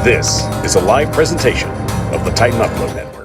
This is a live presentation of the Titan Upload Network.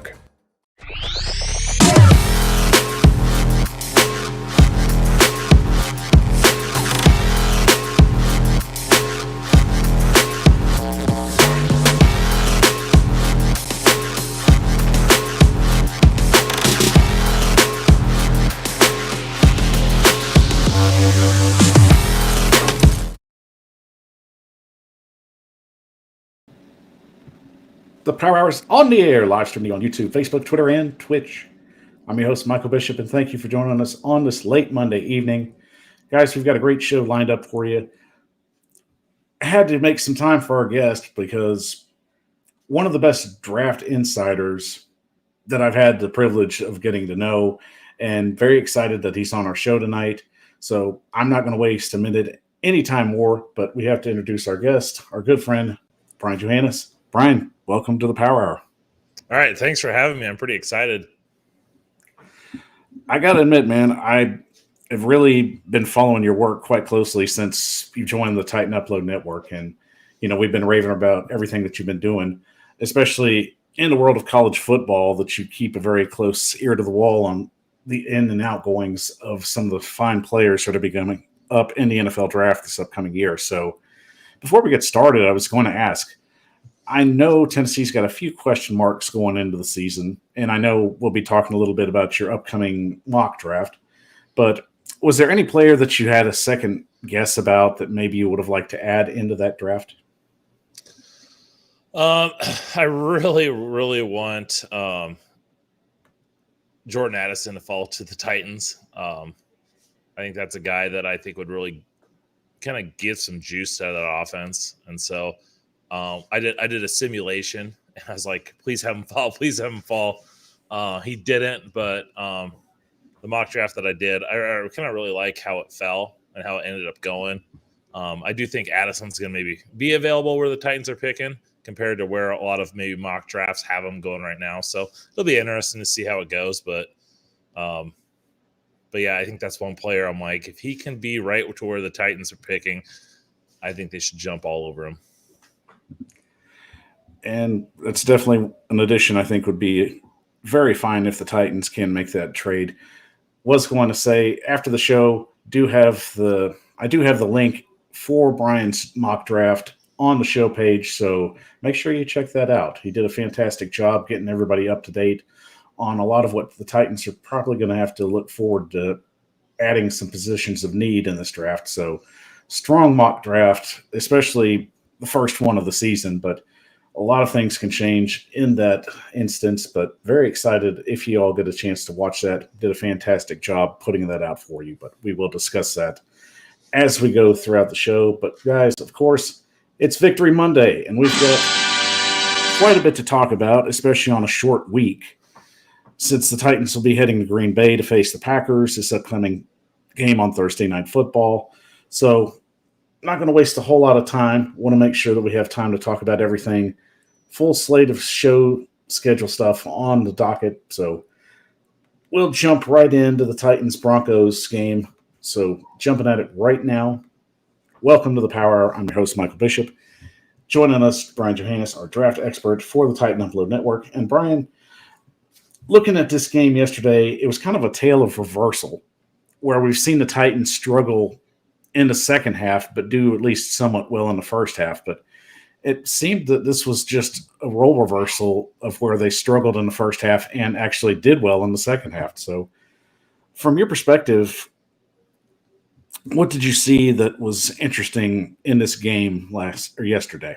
The Power Hour is on the air, live streaming on YouTube, Facebook, Twitter, and Twitch. I'm your host, Michael Bishop, and thank you for joining us on this late Monday evening. Guys, we've got a great show lined up for you. I had to make some time for our guest because one of the best draft insiders that I've had the privilege of getting to know, and very excited that he's on our show tonight. So I'm not going to waste a minute anytime more, but we have to introduce our guest, our good friend, Brian Johanne. Brian, welcome to the Power Hour. All right. Thanks for having me. I'm pretty excited. I got to admit, man, I have really been following your work quite closely since you joined the Titan Upload Network. And, you know, we've been raving about everything that you've been doing, especially in the world of college football, that you keep a very close ear to the wall on the in and outgoings of some of the fine players that are becoming up in the NFL draft this upcoming year. So before we get started, I was going to ask, I know Tennessee's got a few question marks going into the season, and I know we'll be talking a little bit about your upcoming mock draft, but was there any player that you had a second guess about that maybe you would have liked to add into that draft? I really want Jordan Addison to fall to the Titans. I think that's a guy that I think would really kind of give some juice to that offense. And so I did a simulation, and I was like, please have him fall. Please have him fall. He didn't, but the mock draft that I did, I kind of really like how it fell and how it ended up going. I do think Addison's going to maybe be available where the Titans are picking compared to where a lot of maybe mock drafts have him going right now. So it'll be interesting to see how it goes. But yeah, I think that's one player I'm like, if he can be right to where the Titans are picking, I think they should jump all over him. And that's definitely an addition I think would be very fine if the Titans can make that trade. Was going to say after the show, I do have the link for Brian's mock draft on the show page, so make sure you check that out. He did a fantastic job getting everybody up to date on a lot of what the Titans are probably going to have to look forward to adding some positions of need in this draft. So strong mock draft, especially the first one of the season, but a lot of things can change in that instance, but very excited if you all get a chance to watch that. Did a fantastic job putting that out for you, but we will discuss that as we go throughout the show. But guys, of course, it's Victory Monday, and we've got quite a bit to talk about, especially on a short week, since the Titans will be heading to Green Bay to face the Packers this upcoming game on Thursday Night Football. So not going to waste a whole lot of time. Want to make sure that we have time to talk about everything. Full slate of show schedule stuff on the docket. So we'll jump right into the Titans Broncos game. So jumping at it right now. Welcome to the Power Hour. I'm your host, Michael Bishop. Joining us, Brian Johanne, our draft expert for the Titan Upload Network. And Brian, looking at this game yesterday, it was kind of a tale of reversal where we've seen the Titans struggle in the second half, but do at least somewhat well in the first half. But it seemed that this was just a role reversal of where they struggled in the first half and actually did well in the second half. So from your perspective, what did you see that was interesting in this game yesterday?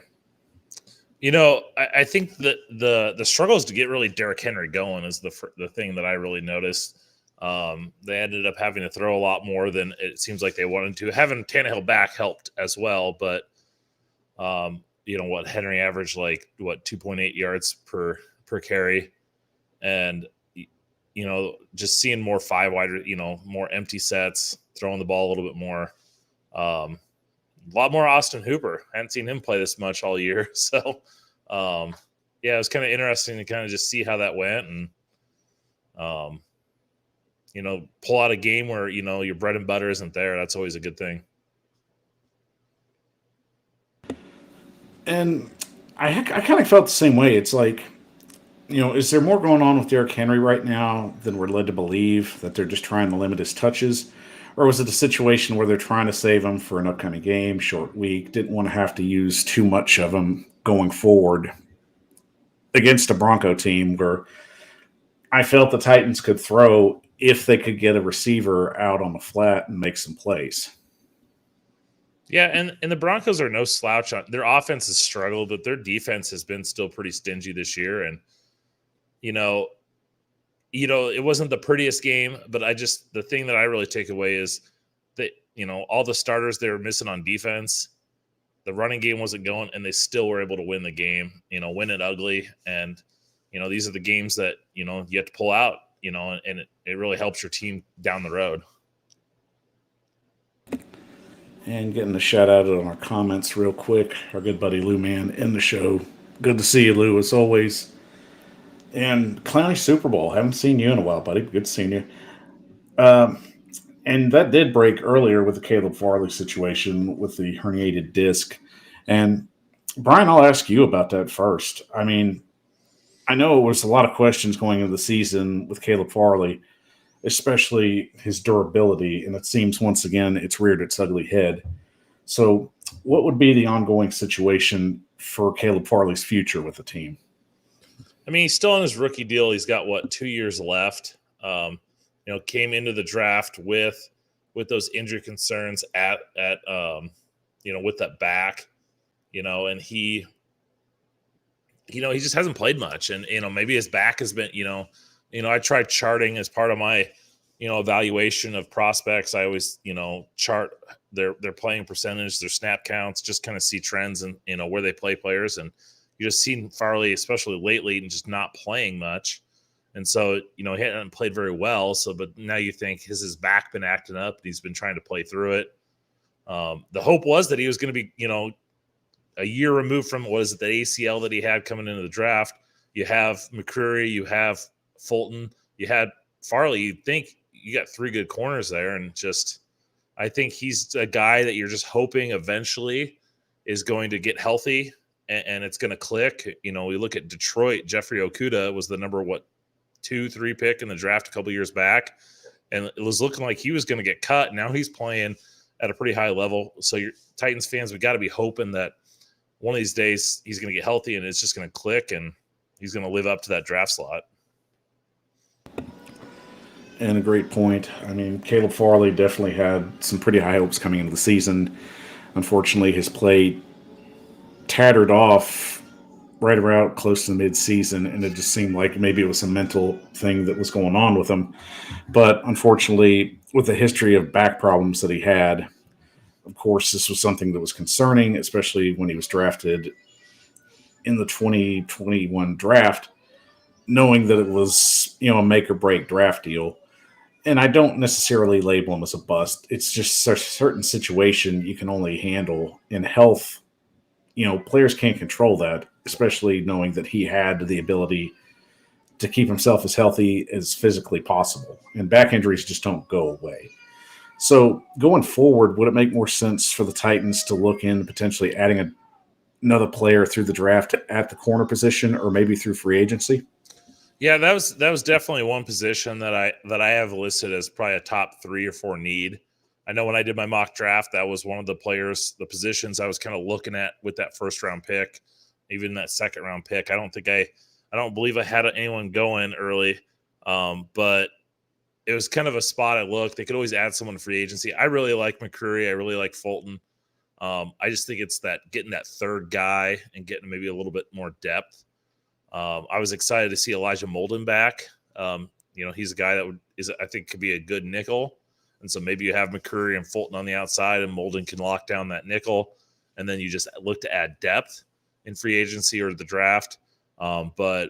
You know, I think that the struggles to get really Derrick Henry going is the thing that I really noticed. They ended up having to throw a lot more than it seems like they wanted to. Having Tannehill back helped as well, but you know what, Henry averaged 2.8 yards per carry, and you know, just seeing more five wide, more empty sets, throwing the ball a little bit more. A lot more Austin Hooper. I hadn't seen him play this much all year, so yeah, it was kind of interesting to kind of just see how that went and pull out a game where your bread and butter isn't there. That's always a good thing. And I kind of felt the same way. It's like, is there more going on with Derrick Henry right now than we're led to believe, that they're just trying to limit his touches? Or was it a situation where they're trying to save him for an upcoming game, short week, didn't want to have to use too much of him going forward against a Bronco team where I felt the Titans could throw if they could get a receiver out on the flat and make some plays? Yeah, and the Broncos are no slouch on their offense has struggled, but their defense has been still pretty stingy this year. And you know, it wasn't the prettiest game, but the thing that I really take away is that all the starters they were missing on defense, the running game wasn't going, and they still were able to win the game. Win it ugly, and these are the games that you have to pull out. And it really helps your team down the road. And getting a shout out on our comments real quick. Our good buddy Lou Man in the show. Good to see you, Lou, as always. And Clowney Super Bowl. Haven't seen you in a while, buddy. Good seeing you. And that did break earlier with the Caleb Farley situation with the herniated disc. And Brian, I'll ask you about that first. I mean, I know it was a lot of questions going into the season with Caleb Farley, especially his durability, and it seems once again it's reared its ugly head. So, what would be the ongoing situation for Caleb Farley's future with the team? I mean, he's still on his rookie deal. He's got 2 years left. Came into the draft with those injury concerns at with that back, and he just hasn't played much, and maybe his back has been I tried charting as part of my evaluation of prospects. I always chart their playing percentage, their snap counts, just kind of see trends and where they play players. And you just seen Farley, especially lately, and just not playing much. And so he hadn't played very well. So, but now you think has his back been acting up? He's been trying to play through it. The hope was that he was going to be a year removed from the ACL that he had coming into the draft. You have McCreary, you have Fulton, you had Farley. You'd think you got 3 good corners there, and I think he's a guy that you're just hoping eventually is going to get healthy and it's going to click. We look at Detroit. Jeffrey Okudah was the number 2-3 pick in the draft a couple years back, and it was looking like he was going to get cut. Now he's playing at a pretty high level. So your Titans fans, we got to be hoping that one of these days he's going to get healthy and it's just going to click and he's going to live up to that draft slot. And a great point. I mean, Caleb Farley definitely had some pretty high hopes coming into the season. Unfortunately, his play tattered off right around close to the mid-season, and it just seemed like maybe it was a mental thing that was going on with him. But unfortunately, with the history of back problems that he had, of course, this was something that was concerning, especially when he was drafted in the 2021 draft, knowing that it was, a make or break draft deal. And I don't necessarily label him as a bust. It's just a certain situation you can only handle in health. Players can't control that, especially knowing that he had the ability to keep himself as healthy as physically possible. And back injuries just don't go away. So going forward, would it make more sense for the Titans to look in potentially adding another player through the draft at the corner position, or maybe through free agency? Yeah, that was definitely one position that I have listed as probably a top 3 or 4 need. I know when I did my mock draft, that was one of the positions I was kind of looking at with that first round pick, even that second round pick. I don't believe I had anyone going early, but it was kind of a spot I looked. They could always add someone to free agency. I really like McCreary. I really like Fulton. I just think it's that getting that third guy and getting maybe a little bit more depth. I was excited to see Elijah Molden back. He's a guy that I think could be a good nickel. And so maybe you have McCreary and Fulton on the outside and Molden can lock down that nickel. And then you just look to add depth in free agency or the draft. But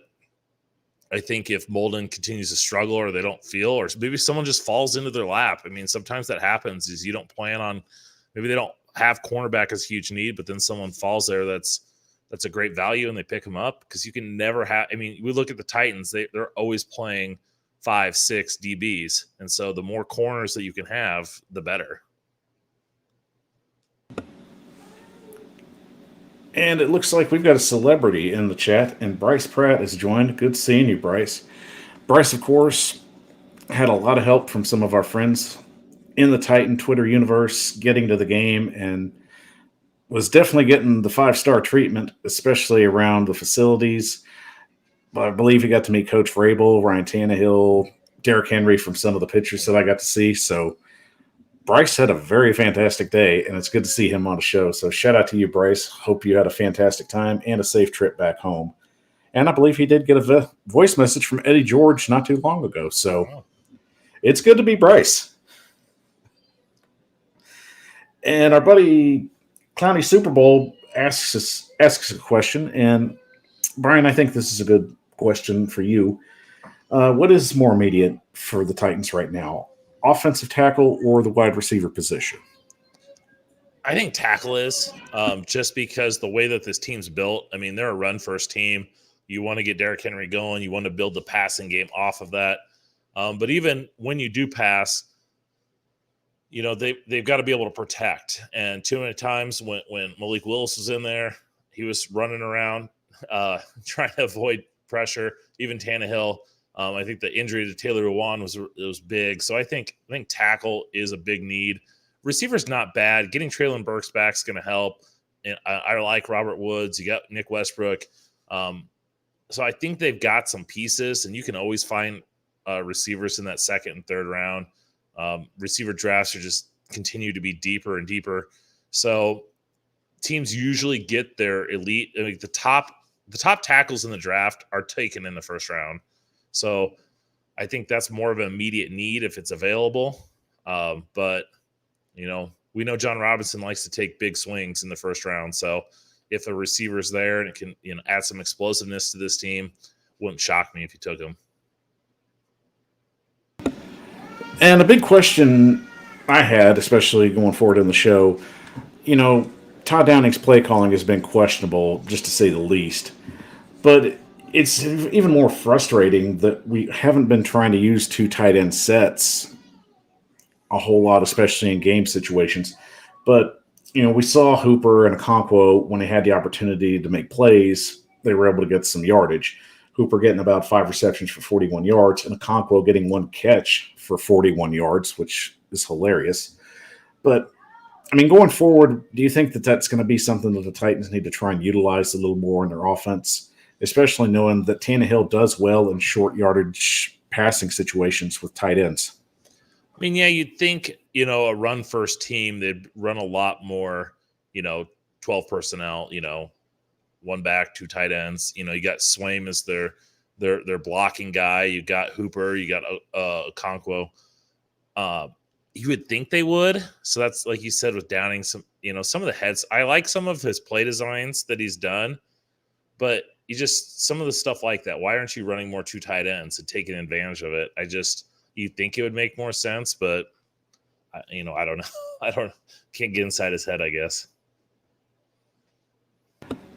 I think if Molden continues to struggle or they don't feel, or maybe someone just falls into their lap. I mean, sometimes that happens is you don't plan on, maybe they don't have cornerback as a huge need, but then someone falls there that's a great value and they pick them up because you can never have. I mean, we look at the Titans; they're always playing 5-6 DBs, and so the more corners that you can have, the better. And it looks like we've got a celebrity in the chat, and Bryce Pratt has joined. Good seeing you, Bryce. Bryce, of course, had a lot of help from some of our friends in the Titan Twitter universe getting to the game and was definitely getting the 5-star treatment, especially around the facilities. I believe he got to meet Coach Vrabel, Ryan Tannehill, Derrick Henry from some of the pictures that I got to see. So Bryce had a very fantastic day, and it's good to see him on the show. So shout out to you, Bryce. Hope you had a fantastic time and a safe trip back home. And I believe he did get a voice message from Eddie George not too long ago. So it's good to be Bryce. And our buddy Clowny Super Bowl asks a question. And Brian, I think this is a good question for you. What is more immediate for the Titans right now? Offensive tackle or the wide receiver position? I think tackle is just because the way that this team's built. I mean, they're a run-first team. You want to get Derrick Henry going. You want to build the passing game off of that. But even when you do pass, you know, they've got to be able to protect. And too many times when Malik Willis was in there, he was running around trying to avoid pressure. Even Tannehill. I think the injury to Taylor Lewan was big. So I think tackle is a big need. Receiver's not bad. Getting Treylon Burks back is going to help. And I like Robert Woods. You got Nick Westbrook. So I think they've got some pieces, and you can always find receivers in that second and third round. Receiver drafts are just continue to be deeper and deeper. So teams usually get their elite. I mean, the top tackles in the draft are taken in the first round. So I think that's more of an immediate need if it's available. But, you know, we know John Robinson likes to take big swings in the first round. So if a receiver's there and it can, you know, add some explosiveness to this team, wouldn't shock me if you took him. And a big question I had, especially going forward in the show, you know, Todd Downing's play calling has been questionable, just to say the least. But it's even more frustrating that we haven't been trying to use 2 tight end sets a whole lot, especially in game situations. But, you know, we saw Hooper and Okonkwo, when they had the opportunity to make plays, they were able to get some yardage. Hooper getting about 5 receptions for 41 yards, and Okonkwo getting 1 catch for 41 yards, which is hilarious. But, I mean, going forward, do you think that that's going to be something that the Titans need to try and utilize a little more in their offense, especially knowing that Tannehill does well in short yardage passing situations with tight ends? I mean, yeah, you'd think, you know, a run-first team, they'd run a lot more, you know, 12 personnel, you know, 1 back, 2 tight ends. You know, you got Swaim as their blocking guy. You got Hooper. You got Okonkwo. You would think they would. So that's, like you said, with Downing, some of the heads. I like some of his play designs that he's done, but some of the stuff like that. Why aren't you running more 2 tight ends and taking advantage of it? You'd think it would make more sense, but I don't know. Can't get inside his head, I guess.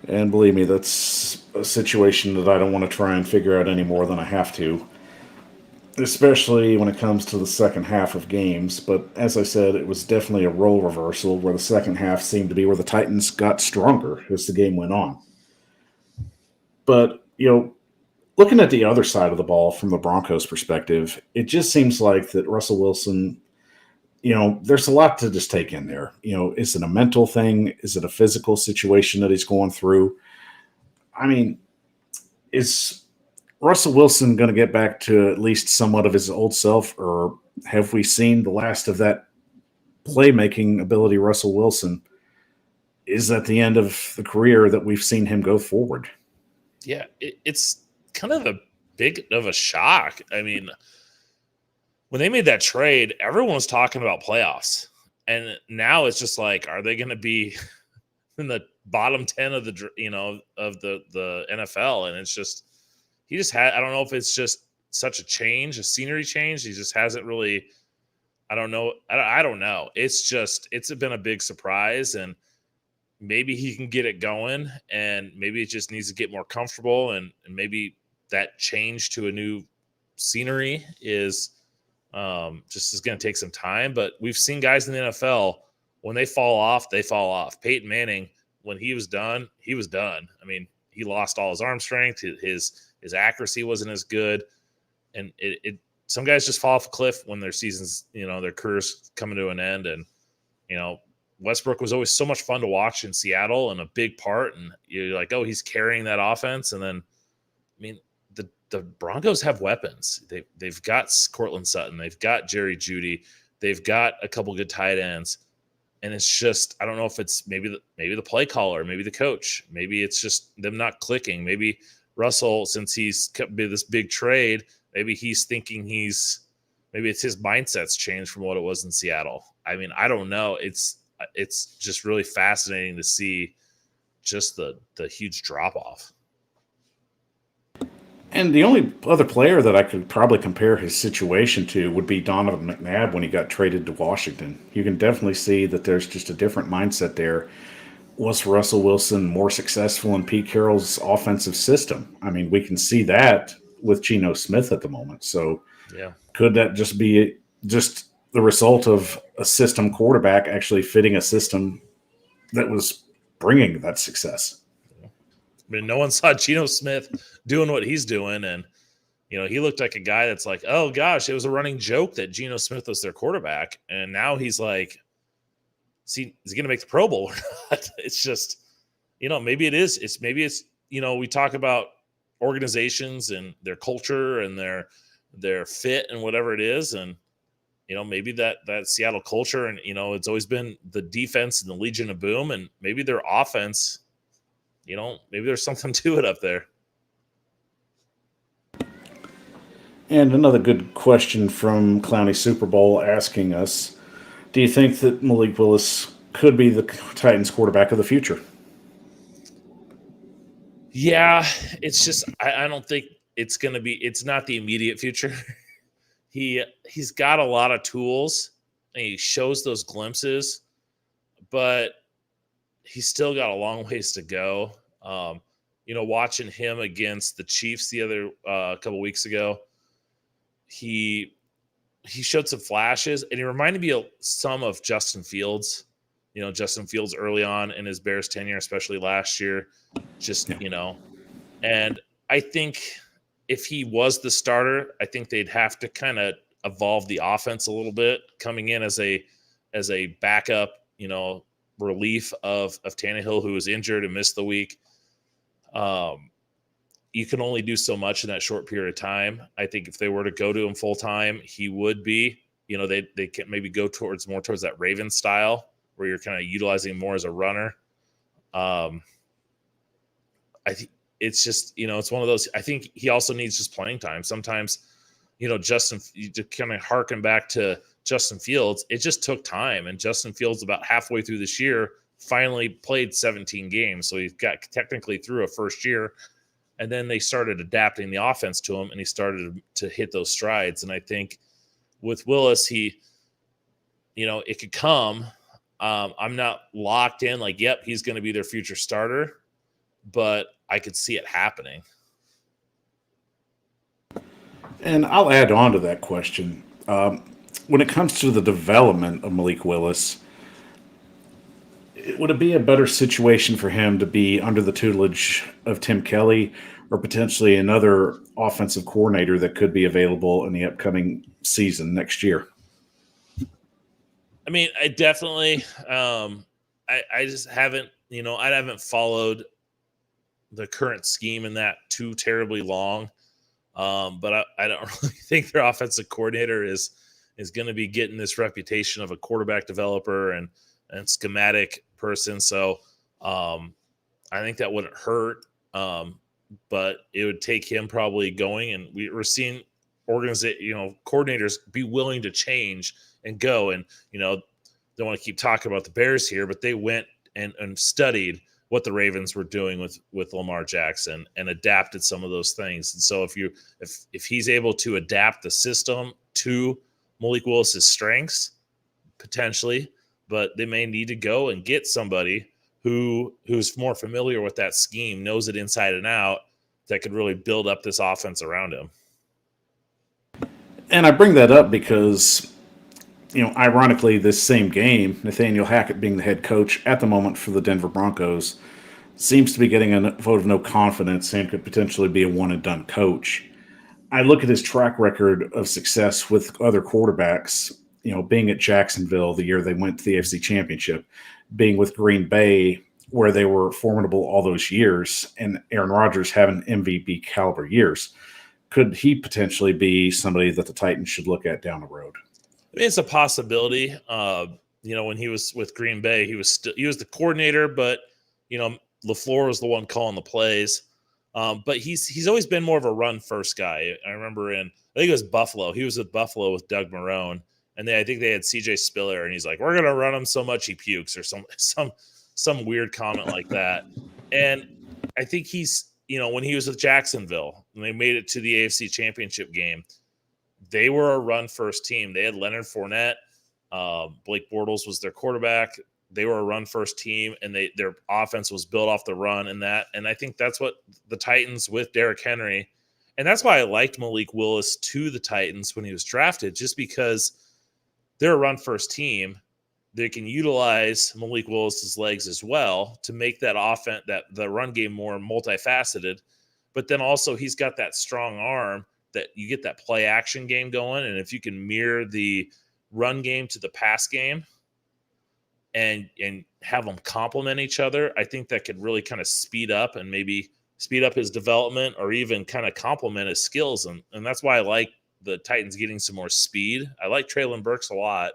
And believe me, that's a situation that I don't want to try and figure out any more than I have to, especially when it comes to the second half of games. But as I said, it was definitely a role reversal where the second half seemed to be where the Titans got stronger as the game went on. But, you know, looking at the other side of the ball from the Broncos' perspective, it just seems like that Russell Wilson, you know, there's a lot to just take in there. You know, is it a mental thing? Is it a physical situation that he's going through? I mean, is Russell Wilson going to get back to at least somewhat of his old self, or have we seen the last of that playmaking ability Russell Wilson? Is at the end of the career that we've seen him go forward? Yeah, it's kind of a big of a shock. I mean, when they made that trade, everyone was talking about playoffs. And now it's just like, are they going to be in the bottom 10 of the NFL? And it's just, I don't know if it's just such a change, a scenery change. He just hasn't really, I don't know. I don't know. It's been a big surprise, and maybe he can get it going, and maybe it just needs to get more comfortable. And maybe that change to a new scenery is going to take some time. But we've seen guys in the NFL, when they fall off, they fall off. Peyton Manning when he was done, he was done. I mean, he lost all his arm strength. His accuracy wasn't as good, and it some guys just fall off a cliff when their seasons, their careers coming to an end. And Westbrook was always so much fun to watch in Seattle and a big part. And you're like, oh, he's carrying that offense. And then, I mean, the Broncos have weapons. They've got Cortland Sutton. They've got Jerry Jeudy. They've got a couple good tight ends. And it's just, I don't know if it's maybe the play caller, maybe the coach, maybe it's just them not clicking. Maybe Russell, since he's kept this big trade, maybe he's thinking maybe it's his mindset's changed from what it was in Seattle. I mean, I don't know. It's just really fascinating to see just the huge drop off. And the only other player that I could probably compare his situation to would be Donovan McNabb when he got traded to Washington. You can definitely see that there's just a different mindset there. Was Russell Wilson more successful in Pete Carroll's offensive system? I mean, we can see that with Geno Smith at the moment. So yeah, could that just be just the result of a system quarterback actually fitting a system that was bringing that success? I mean, no one saw Geno Smith doing what he's doing. And, he looked like a guy that's like, oh, gosh, it was a running joke that Geno Smith was their quarterback. And now he's like, see, is he going to make the Pro Bowl or not? It's just, maybe it is. Maybe it's, we talk about organizations and their culture and their fit and whatever it is. And, maybe that Seattle culture and, it's always been the defense and the Legion of Boom, and maybe their offense, maybe there's something to it up there. And another good question from Clowney Super Bowl asking us, do you think that Malik Willis could be the Titans quarterback of the future? Yeah, it's just, I don't think it's going to be, it's not the immediate future. He's got a lot of tools and he shows those glimpses, but he's still got a long ways to go. Watching him against the Chiefs the other couple weeks ago, he showed some flashes, and he reminded me of some of Justin Fields. Justin Fields early on in his Bears tenure, especially last year. And I think if he was the starter, I think they'd have to kind of evolve the offense a little bit, coming in as a backup, relief of Tannehill, who was injured and missed the week. You can only do so much in that short period of time. I think if they were to go to him full time, he would be, they can maybe go more towards that Ravens style where you're kind of utilizing more as a runner. I think it's just, it's one of those, I think he also needs just playing time. Sometimes, Justin, you just kind of harken back to Justin Fields. It just took time. And Justin Fields about halfway through this year finally played 17 games. So he got technically through a first year. And then they started adapting the offense to him and he started to hit those strides. And I think with Willis, it could come. I'm not locked in like, yep, he's going to be their future starter, but I could see it happening. And I'll add on to that question. When it comes to the development of Malik Willis, would it be a better situation for him to be under the tutelage of Tim Kelly or potentially another offensive coordinator that could be available in the upcoming season next year? I mean, I definitely, I just haven't, I haven't followed the current scheme in that too terribly long. But I don't really think their offensive coordinator is going to be getting this reputation of a quarterback developer and schematic person. So I think that wouldn't hurt. But it would take him probably going, and we're seeing coordinators be willing to change and go. And, don't want to keep talking about the Bears here, but they went and studied what the Ravens were doing with Lamar Jackson and adapted some of those things. And so if he's able to adapt the system to Malik Willis's strengths, potentially, but they may need to go and get somebody who's more familiar with that scheme, knows it inside and out, that could really build up this offense around him. And I bring that up because ironically, this same game, Nathaniel Hackett being the head coach at the moment for the Denver Broncos, seems to be getting a vote of no confidence and could potentially be a one and done coach. I look at his track record of success with other quarterbacks, being at Jacksonville the year they went to the AFC Championship, being with Green Bay where they were formidable all those years, and Aaron Rodgers having MVP caliber years. Could he potentially be somebody that the Titans should look at down the road? I mean, it's a possibility. When he was with Green Bay, he was the coordinator, but LaFleur was the one calling the plays. But he's always been more of a run first guy. I remember I think it was Buffalo. He was with Buffalo with Doug Marrone, and I think they had CJ Spiller, and he's like, "We're gonna run him so much he pukes," or some weird comment like that. And I think when he was with Jacksonville, and they made it to the AFC Championship game, they were a run first team. They had Leonard Fournette, Blake Bortles was their quarterback. They were a run first team, and their offense was built off the run and that. And I think that's what the Titans with Derrick Henry, and that's why I liked Malik Willis to the Titans when he was drafted, just because they're a run first team. They can utilize Malik Willis's legs as well to make that offense, the run game, more multifaceted. But then also he's got that strong arm that you get that play action game going. And if you can mirror the run game to the pass game and have them complement each other, I think that could really kind of speed up his development, or even kind of complement his skills. And that's why I like the Titans getting some more speed. I like Treylon Burks a lot,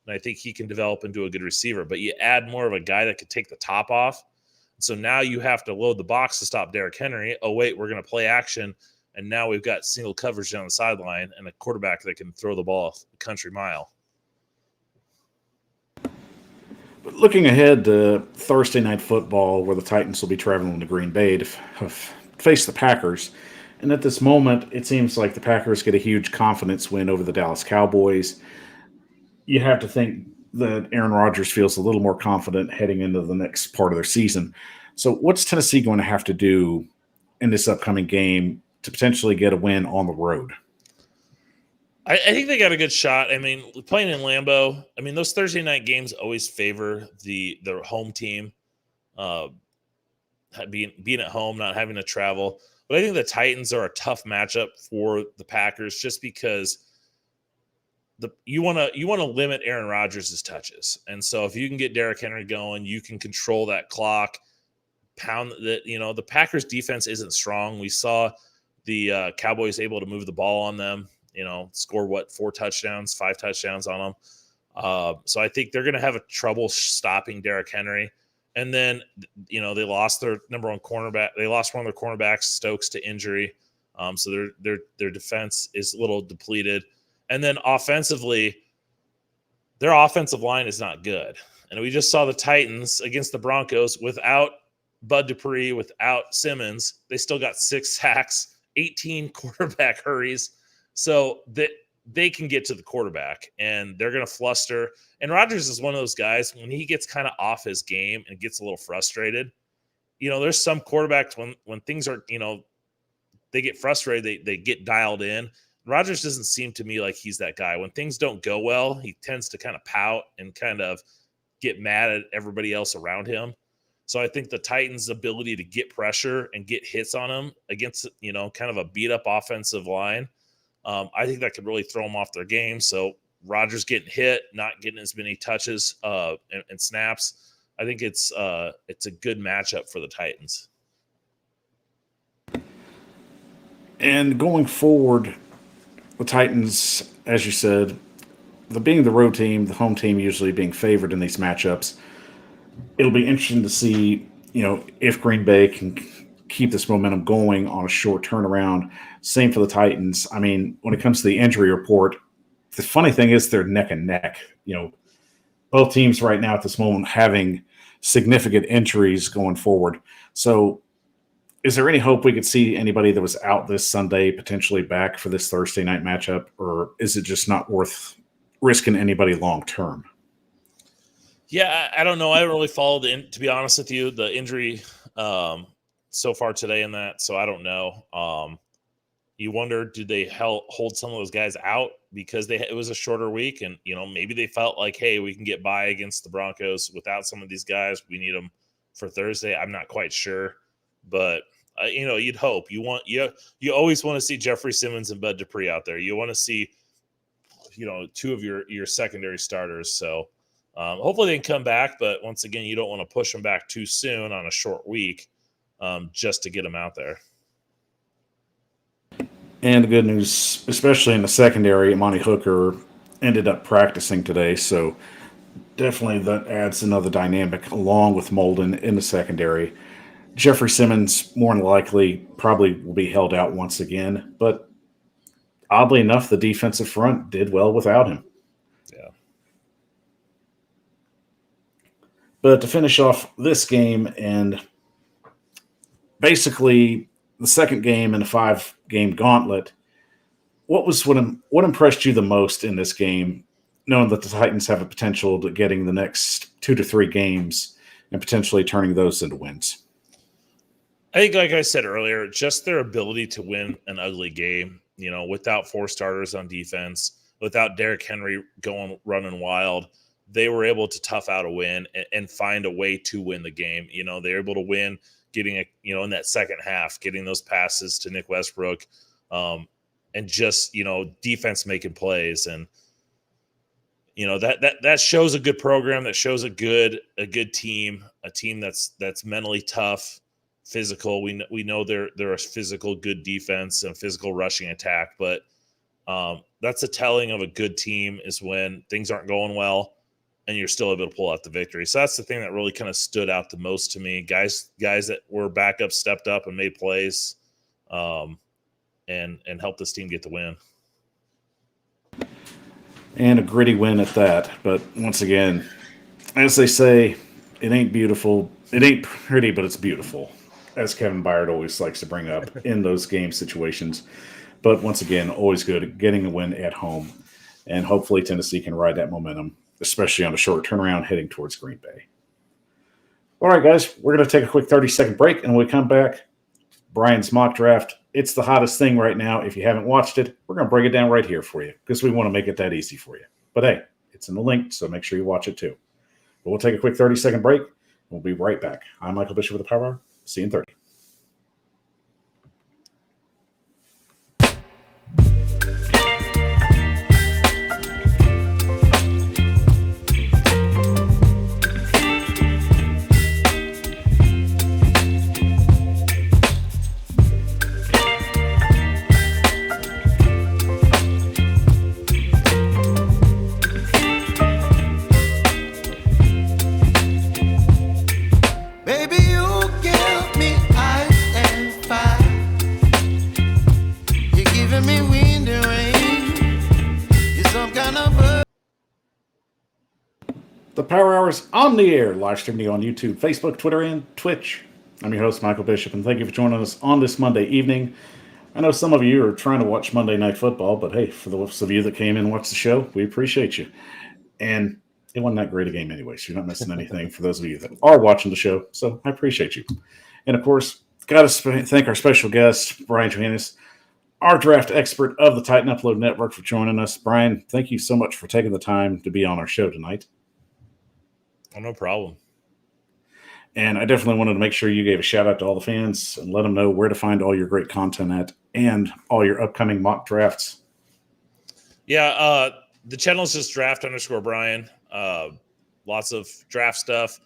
and I think he can develop into a good receiver. But you add more of a guy that could take the top off. So now you have to load the box to stop Derrick Henry. Oh, wait, we're going to play action. And now we've got single coverage down the sideline and a quarterback that can throw the ball a country mile. But looking ahead to Thursday Night Football, where the Titans will be traveling to Green Bay to face the Packers. And at this moment, it seems like the Packers get a huge confidence win over the Dallas Cowboys. You have to think that Aaron Rodgers feels a little more confident heading into the next part of their season. So what's Tennessee going to have to do in this upcoming game to potentially get a win on the road? I think they got a good shot. I mean, playing in Lambeau, those Thursday night games always favor the home team, being at home, not having to travel. But I think the Titans are a tough matchup for the Packers, just because you want to limit Aaron Rodgers' touches. And so if you can get Derrick Henry going, you can control that clock, pound that. The Packers defense isn't strong. We saw the Cowboys able to move the ball on them, score 5 touchdowns on them. So I think they're going to have a trouble stopping Derrick Henry. And then, they lost their number one cornerback. They lost one of their cornerbacks, Stokes, to injury. So their defense is a little depleted. And then offensively, their offensive line is not good. And we just saw the Titans against the Broncos without Bud Dupree, without Simmons. They still got 6 sacks, 18 quarterback hurries. So that they can get to the quarterback, and they're going to fluster. And Rodgers is one of those guys, when he gets kind of off his game and gets a little frustrated, there's some quarterbacks when things are, they get frustrated, they get dialed in. Rodgers doesn't seem to me like he's that guy. When things don't go well, he tends to kind of pout and kind of get mad at everybody else around him. So I think the Titans' ability to get pressure and get hits on him against, kind of a beat-up offensive line, I think that could really throw them off their game. So Rodgers getting hit, not getting as many touches and snaps, I think it's a good matchup for the Titans. And going forward, the Titans, as you said, being the road team, the home team usually being favored in these matchups, it'll be interesting to see, if Green Bay can keep this momentum going on a short turnaround. Same for the Titans. When it comes to the injury report, the funny thing is they're neck and neck. Both teams right now at this moment having significant injuries going forward. So is there any hope we could see anybody that was out this Sunday potentially back for this Thursday night matchup, or is it just not worth risking anybody long term? Yeah, I don't know. I haven't really followed, to be honest with you, the injury so far today in that, so I don't know. You wonder, did they hold some of those guys out because it was a shorter week, and maybe they felt like, hey, we can get by against the Broncos without some of these guys. We need them for Thursday. I'm not quite sure, but you'd hope. You always want to see Jeffrey Simmons and Bud Dupree out there. You want to see two of your secondary starters. So hopefully they can come back, but once again, you don't want to push them back too soon on a short week just to get them out there. And the good news, especially in the secondary, Monty Hooker ended up practicing today, so definitely that adds another dynamic along with Molden in the secondary. Jeffrey Simmons, more than likely, probably will be held out once again, but oddly enough, the defensive front did well without him. Yeah. But to finish off this game, and basically the second game in a 5-game gauntlet, what impressed you the most in this game, knowing that the Titans have a potential to getting the next 2 to 3 games and potentially turning those into wins? I think, like I said earlier, just their ability to win an ugly game, without 4 starters on defense, without Derrick Henry running wild, they were able to tough out a win and find a way to win the game. They were able to win getting in that second half, getting those passes to Nick Westbrook, and just, defense making plays. And, that shows a good program, that shows a good team, a team that's mentally tough, physical. We know they're a physical, good defense and physical rushing attack, but that's a telling of a good team is when things aren't going well and you're still able to pull out the victory. So that's the thing that really kind of stood out the most to me. Guys that were backup stepped up and made plays, and helped this team get the win. And a gritty win at that. But once again, as they say, it ain't beautiful. It ain't pretty, but it's beautiful, as Kevin Byard always likes to bring up in those game situations. But once again, always good at getting a win at home. And hopefully Tennessee can ride that momentum, especially on a short turnaround heading towards Green Bay. All right, guys, we're going to take a quick 30-second break, and when we come back, Brian's mock draft. It's the hottest thing right now. If you haven't watched it, we're going to break it down right here for you because we want to make it that easy for you. But hey, it's in the link, so make sure you watch it too. But we'll take a quick 30-second break. We'll be right back. I'm Michael Bishop with the Power Hour. See you in 30. The Power Hour is on the air, live streaming on YouTube, Facebook, Twitter, and Twitch. I'm your host, Michael Bishop, and thank you for joining us on this Monday evening. I know some of you are trying to watch Monday Night Football, but hey, for those of you that came in and watched the show, we appreciate you. And it wasn't that great a game anyway, so you're not missing anything for those of you that are watching the show, so I appreciate you. And of course, got to thank our special guest, Brian Johanne, our draft expert of the Titan Upload Network, for joining us. Brian, thank you so much for taking the time to be on our show tonight. Oh, no problem. And I definitely wanted to make sure you gave a shout out to all the fans and let them know where to find all your great content at and all your upcoming mock drafts. Yeah, the channel is just draft_Brian. Lots of draft stuff.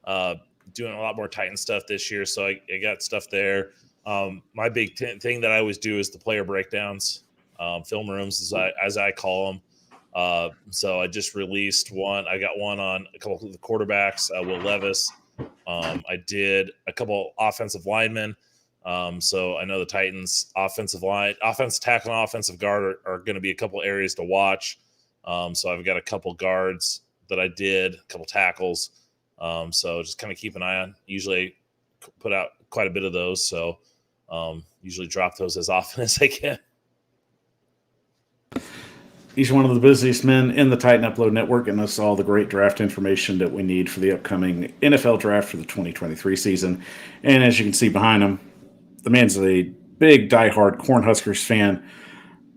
Doing a lot more Titan stuff this year, so I got stuff there. My big thing that I always do is the player breakdowns, film rooms, as I call them. So I just released one. I got one on a couple of the quarterbacks, Will Levis. I did a couple offensive linemen. So I know the Titans offensive tackle and offensive guard are going to be a couple areas to watch. So I've got a couple guards that I did, a couple tackles. So just kind of keep an eye on. Usually put out quite a bit of those. So usually drop those as often as I can. He's one of the busiest men in the Titan Upload Network, and us all the great draft information that we need for the upcoming NFL draft for the 2023 season. And as you can see behind him, the man's a big diehard Cornhuskers fan.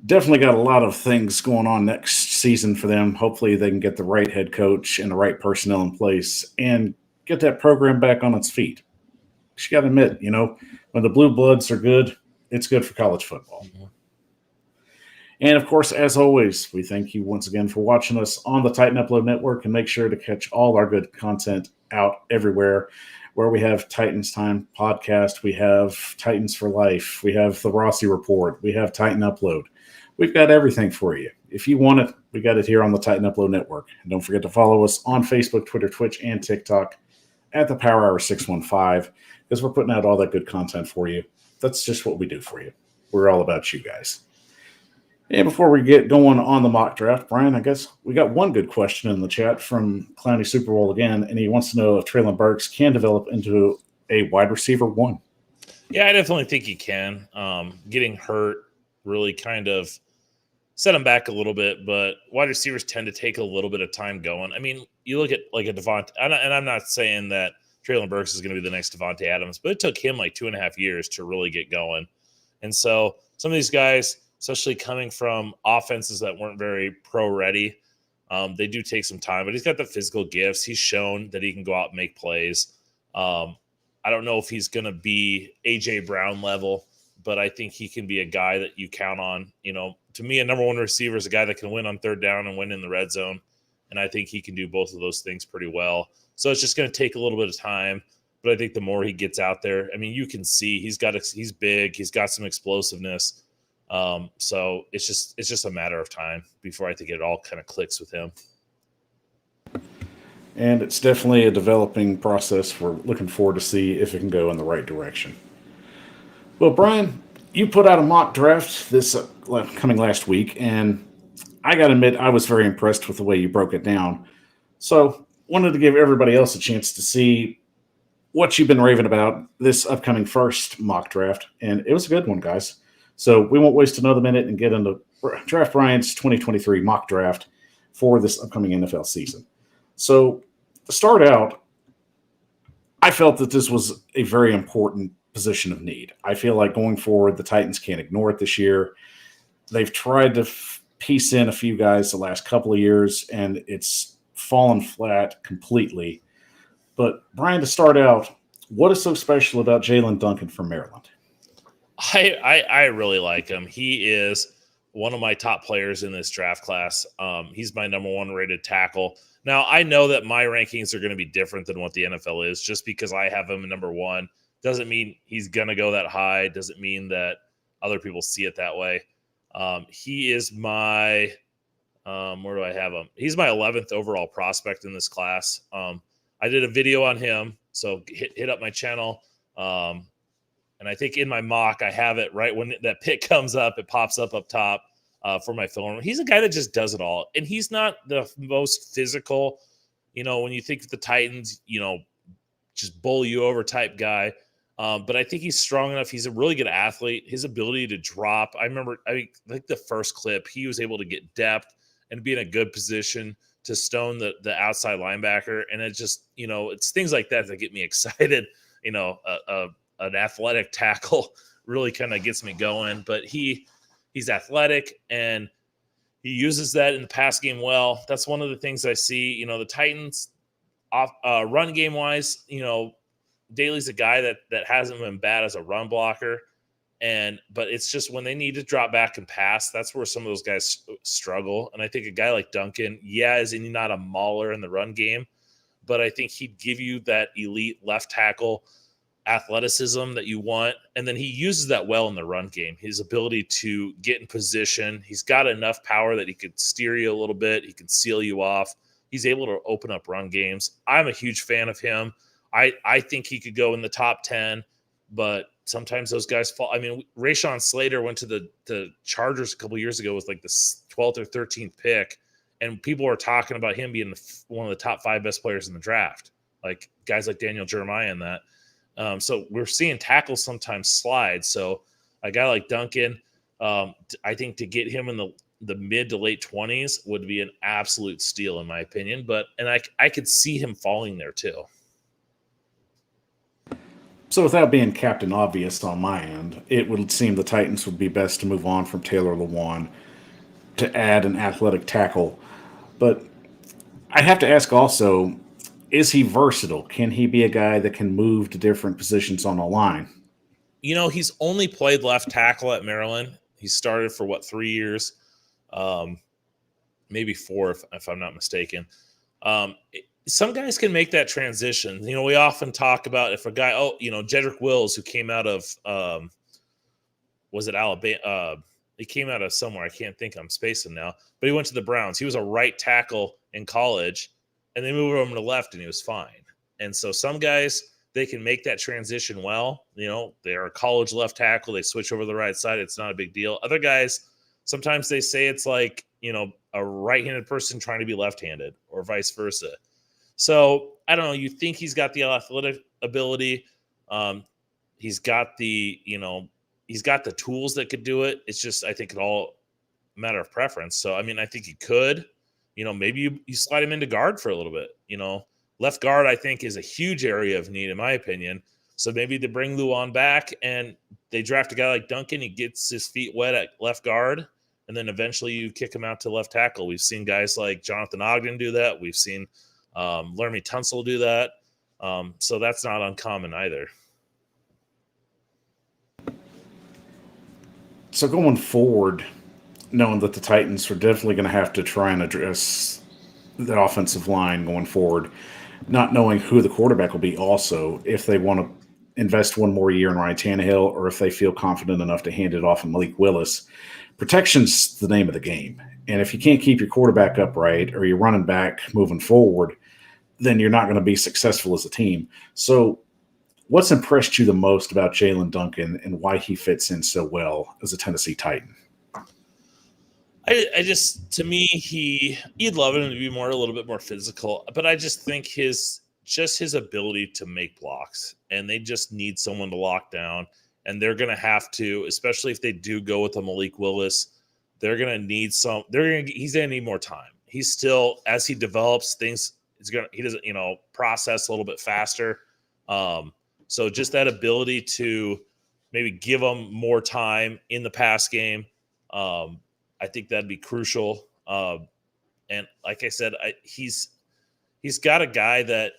Definitely got a lot of things going on next season for them. Hopefully, they can get the right head coach and the right personnel in place and get that program back on its feet. You got to admit, when the Blue Bloods are good, it's good for college football. Mhm. And of course, as always, we thank you once again for watching us on the Titan Upload Network, and make sure to catch all our good content out everywhere where we have Titans Time podcast, we have Titans for Life, we have the Rossi Report, we have Titan Upload. We've got everything for you. If you want it, we got it here on the Titan Upload Network. And don't forget to follow us on Facebook, Twitter, Twitch, and TikTok at the Power Hour 615, because we're putting out all that good content for you. That's just what we do for you. We're all about you guys. And before we get going on the mock draft, Brian, I guess we got one good question in the chat from Clowney Super Bowl again, and he wants to know if Traylon Burks can develop into a wide receiver 1. Yeah, I definitely think he can. Getting hurt really kind of set him back a little bit, but wide receivers tend to take a little bit of time going. I mean, you look at like a Devontae, and I'm not saying that Traylon Burks is going to be the next Devontae Adams, but it took him like 2.5 years to really get going. And so some of these guys, especially coming from offenses that weren't very pro-ready, they do take some time, but he's got the physical gifts. He's shown that he can go out and make plays. I don't know if he's going to be A.J. Brown level, but I think he can be a guy that you count on. To me, a number one receiver is a guy that can win on third down and win in the red zone, and I think he can do both of those things pretty well. So it's just going to take a little bit of time, but I think the more he gets out there, I mean, you can see he's big, he's got some explosiveness. So it's just a matter of time before I think it all kind of clicks with him. And it's definitely a developing process. We're looking forward to see if it can go in the right direction. Well, Brian, you put out a mock draft this coming last week, and I got to admit, I was very impressed with the way you broke it down. So wanted to give everybody else a chance to see what you've been raving about this upcoming first mock draft, and it was a good one, guys. So we won't waste another minute and get into Draft Brian's 2023 mock draft for this upcoming NFL season. So to start out, I felt that this was a very important position of need. I feel like going forward, the Titans can't ignore it this year. They've tried to piece in a few guys the last couple of years, and it's fallen flat completely. But Brian, to start out, what is so special about Jalen Duncan from Maryland? I really like him. He is one of my top players in this draft class. He's my number one rated tackle. Now, I know that my rankings are going to be different than what the NFL is. Just because I have him at number one doesn't mean he's going to go that high. Doesn't mean that other people see it that way. He is my where do I have him? He's my 11th overall prospect in this class. I did a video on him, so hit up my channel. And I think in my mock, I have it right when that pick comes up, it pops up top for my film. He's a guy that just does it all. And he's not the most physical, when you think of the Titans, just bully you over type guy. But I think he's strong enough. He's a really good athlete. His ability to drop. I think the first clip, he was able to get depth and be in a good position to stone the outside linebacker. And it just, it's things like that get me excited. An athletic tackle really kind of gets me going, but he's athletic and he uses that in the pass game well. That's one of the things I see. The Titans run game wise, Daly's a guy that hasn't been bad as a run blocker, but it's just when they need to drop back and pass, that's where some of those guys struggle. And I think a guy like Duncan, is he not a mauler in the run game, but I think he'd give you that elite left tackle athleticism that you want, and then he uses that well in the run game. His ability to get in position, he's got enough power that he could steer you a little bit, he can seal you off, he's able to open up run games. I'm a huge fan of him. I think he could go in the top 10, but sometimes those guys fall. I mean, Rashawn Slater went to the Chargers a couple years ago with like the 12th or 13th pick, and people were talking about him being one of the top 5 best players in the draft, like guys like Daniel Jeremiah and that. So we're seeing tackles sometimes slide. So a guy like Duncan, I think to get him in the mid to late 20s would be an absolute steal in my opinion. And I could see him falling there too. So without being Captain Obvious on my end, it would seem the Titans would be best to move on from Taylor Lewan to add an athletic tackle. But I have to ask also, is he versatile? Can he be a guy that can move to different positions on the line? He's only played left tackle at Maryland. He started for 3 years, um, maybe 4 if I'm not mistaken. Some guys can make that transition. We often talk about if a guy, Jedrick Wills, who came out of, was it Alabama? He came out of somewhere. I can't think. I'm spacing now. But he went to the Browns. He was a right tackle in college, and they moved him to left, and he was fine. And so some guys, they can make that transition well. They're a college left tackle. They switch over to the right side. It's not a big deal. Other guys, sometimes they say it's like, a right-handed person trying to be left-handed or vice versa. So I don't know. You think he's got the athletic ability. He's got he's got the tools that could do it. It's just, I think, it all a matter of preference. So, I think he could, maybe you slide him into guard for a little bit. Left guard, I think, is a huge area of need, in my opinion. So maybe they bring Luan back and they draft a guy like Duncan. He gets his feet wet at left guard, and then eventually you kick him out to left tackle. We've seen guys like Jonathan Ogden do that. We've seen Lermy Tunsil do that. So that's not uncommon either. So going forward, knowing that the Titans are definitely going to have to try and address the offensive line going forward, not knowing who the quarterback will be also, if they want to invest one more year in Ryan Tannehill or if they feel confident enough to hand it off to Malik Willis. Protection's the name of the game. And if you can't keep your quarterback upright or your running back moving forward, then you're not going to be successful as a team. So what's impressed you the most about Jalen Duncan and why he fits in so well as a Tennessee Titan? I just, to me, you'd love him to be a little bit more physical, but I just think his ability to make blocks, and they just need someone to lock down, and they're going to have to, especially if they do go with a Malik Willis, they're going to need he's going to need more time. He's still, as he develops things, he doesn't, process a little bit faster. So just that ability to maybe give him more time in the pass game, I think that'd be crucial. And like I said, he's got a guy that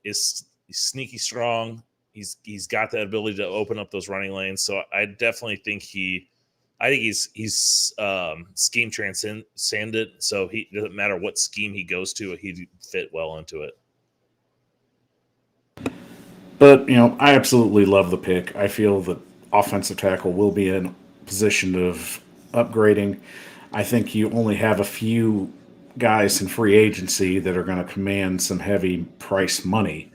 is sneaky strong. He's got that ability to open up those running lanes. So I definitely think he's scheme transcendent. So he doesn't matter what scheme he goes to, he'd fit well into it. But, I absolutely love the pick. I feel that offensive tackle will be in a position of upgrading. I think you only have a few guys in free agency that are going to command some heavy price money.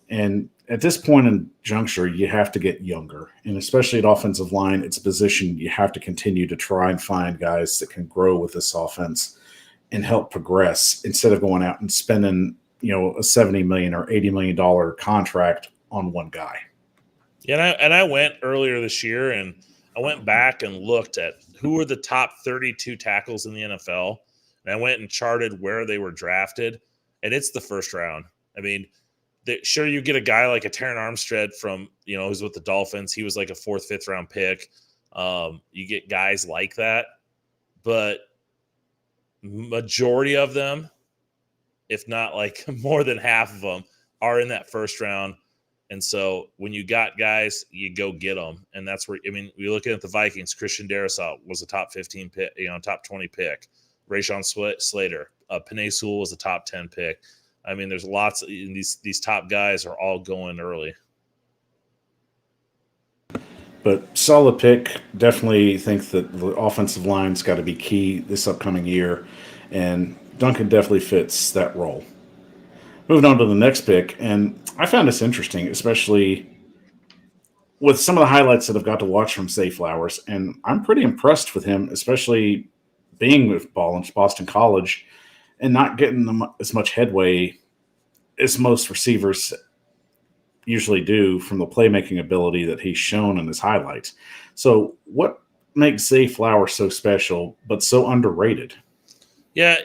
And at this point in juncture, you have to get younger. And especially at offensive line, it's a position you have to continue to try and find guys that can grow with this offense and help progress instead of going out and spending, a $70 million or $80 million contract on one guy. Yeah, and I went earlier this year, and I went back and looked at who were the top 32 tackles in the NFL, and I went and charted where they were drafted, and it's the first round. I mean, sure, you get a guy like a Terran Armstead from, who's with the Dolphins. He was like a 4th, 5th round pick. You get guys like that, but majority of them, if not like more than half of them, are in that first round. And so when you got guys, you go get them. And that's where, we're looking at the Vikings. Christian Darrisaw was a top 15 pick, top 20 pick. Rashawn Slater, Penei Sewell was a top 10 pick. There's lots of these top guys are all going early. But solid pick. Definitely think that the offensive line's got to be key this upcoming year. And Duncan definitely fits that role. Moving on to the next pick, and I found this interesting, especially with some of the highlights that I've got to watch from Zay Flowers, and I'm pretty impressed with him, especially being with Boston College and not getting as much headway as most receivers usually do from the playmaking ability that he's shown in his highlights. So what makes Zay Flowers so special but so underrated? Yeah,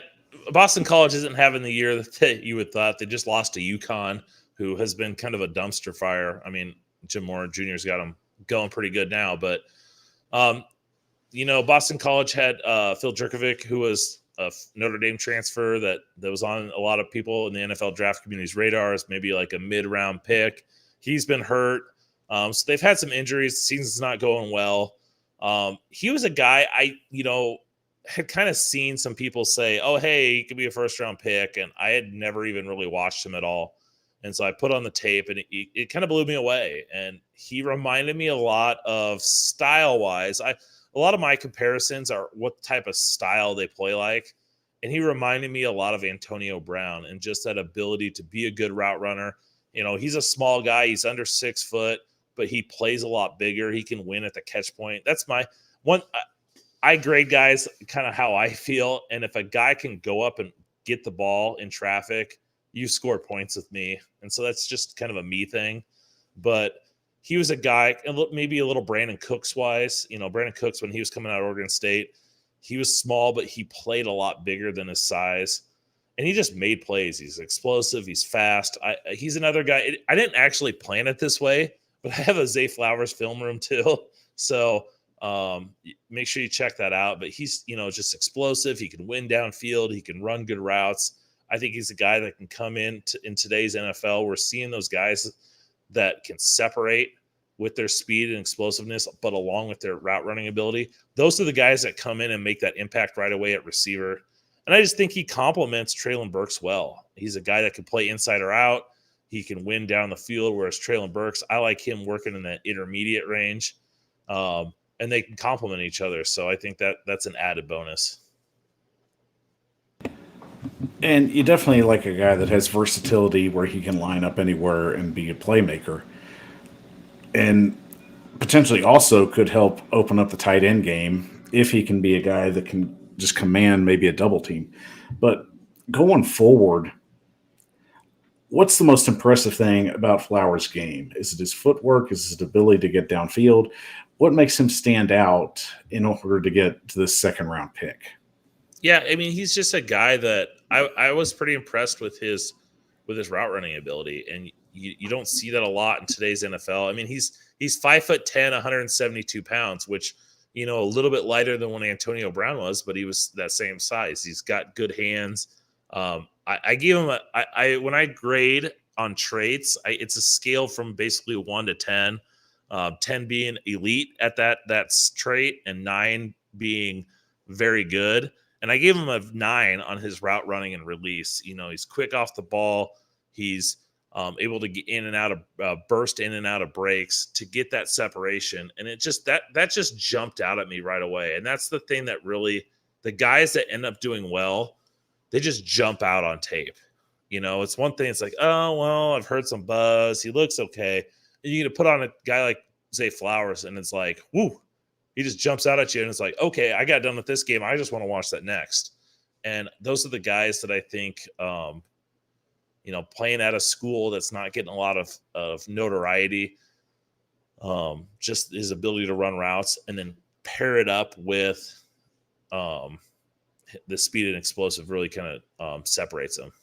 Boston College isn't having the year that you would thought. They just lost to UConn, who has been kind of a dumpster fire. Jim Moore Jr.'s got him going pretty good now. But, Boston College had Phil Jerkovic, who was a Notre Dame transfer that was on a lot of people in the NFL draft community's radars, maybe like a mid-round pick. He's been hurt. So they've had some injuries. The season's not going well. He was a guy I had kind of seen some people say, oh, hey, he could be a first-round pick, and I had never even really watched him at all. And so I put on the tape, and it kind of blew me away. And he reminded me a lot of style-wise. A lot of my comparisons are what type of style they play like. And he reminded me a lot of Antonio Brown and just that ability to be a good route runner. He's a small guy. He's under 6 foot, but he plays a lot bigger. He can win at the catch point. That's my one. I grade guys kind of how I feel. And if a guy can go up and get the ball in traffic, you score points with me. And so that's just kind of a me thing. But he was a guy, maybe a little Brandon Cooks wise. Brandon Cooks, when he was coming out of Oregon State, he was small, but he played a lot bigger than his size. And he just made plays. He's explosive. He's fast. He's another guy. I didn't actually plan it this way, but I have a Zay Flowers film room too. So make sure you check that out. But he's, just explosive. He can win downfield. He can run good routes. I think he's a guy that can come in today's NFL. We're seeing those guys that can separate with their speed and explosiveness, but along with their route running ability. Those are the guys that come in and make that impact right away at receiver. And I just think he complements Treylon Burks well. He's a guy that can play inside or out. He can win down the field, whereas Treylon Burks, I like him working in that intermediate range. And they can complement each other. So I think that's an added bonus. And you definitely like a guy that has versatility where he can line up anywhere and be a playmaker. And potentially also could help open up the tight end game if he can be a guy that can just command maybe a double team. But going forward, what's the most impressive thing about Flowers' game? Is it his footwork? Is it his ability to get downfield? What makes him stand out in order to get to this second-round pick? Yeah, I mean, he's just a guy that I was pretty impressed with his route running ability, and you don't see that a lot in today's NFL. I mean, he's 5'10", 172 pounds, which a little bit lighter than when Antonio Brown was, but he was that same size. He's got good hands. I give him when I grade on traits, it's a scale from basically 1 to 10. 10 being elite at that trait, and 9 being very good. And I gave him a 9 on his route running and release. He's quick off the ball. He's able to get in and out of burst in and out of breaks to get that separation. And it just that just jumped out at me right away. And that's the thing that really, the guys that end up doing well, they just jump out on tape. It's one thing. It's like, oh, well, I've heard some buzz. He looks okay. And you get to put on a guy like Zay Flowers, and it's like, whoo, he just jumps out at you. And it's like, okay, I got done with this game. I just want to watch that next. And those are the guys that I think, playing at a school that's not getting a lot of notoriety, just his ability to run routes and then pair it up with the speed and explosive really kind of separates him.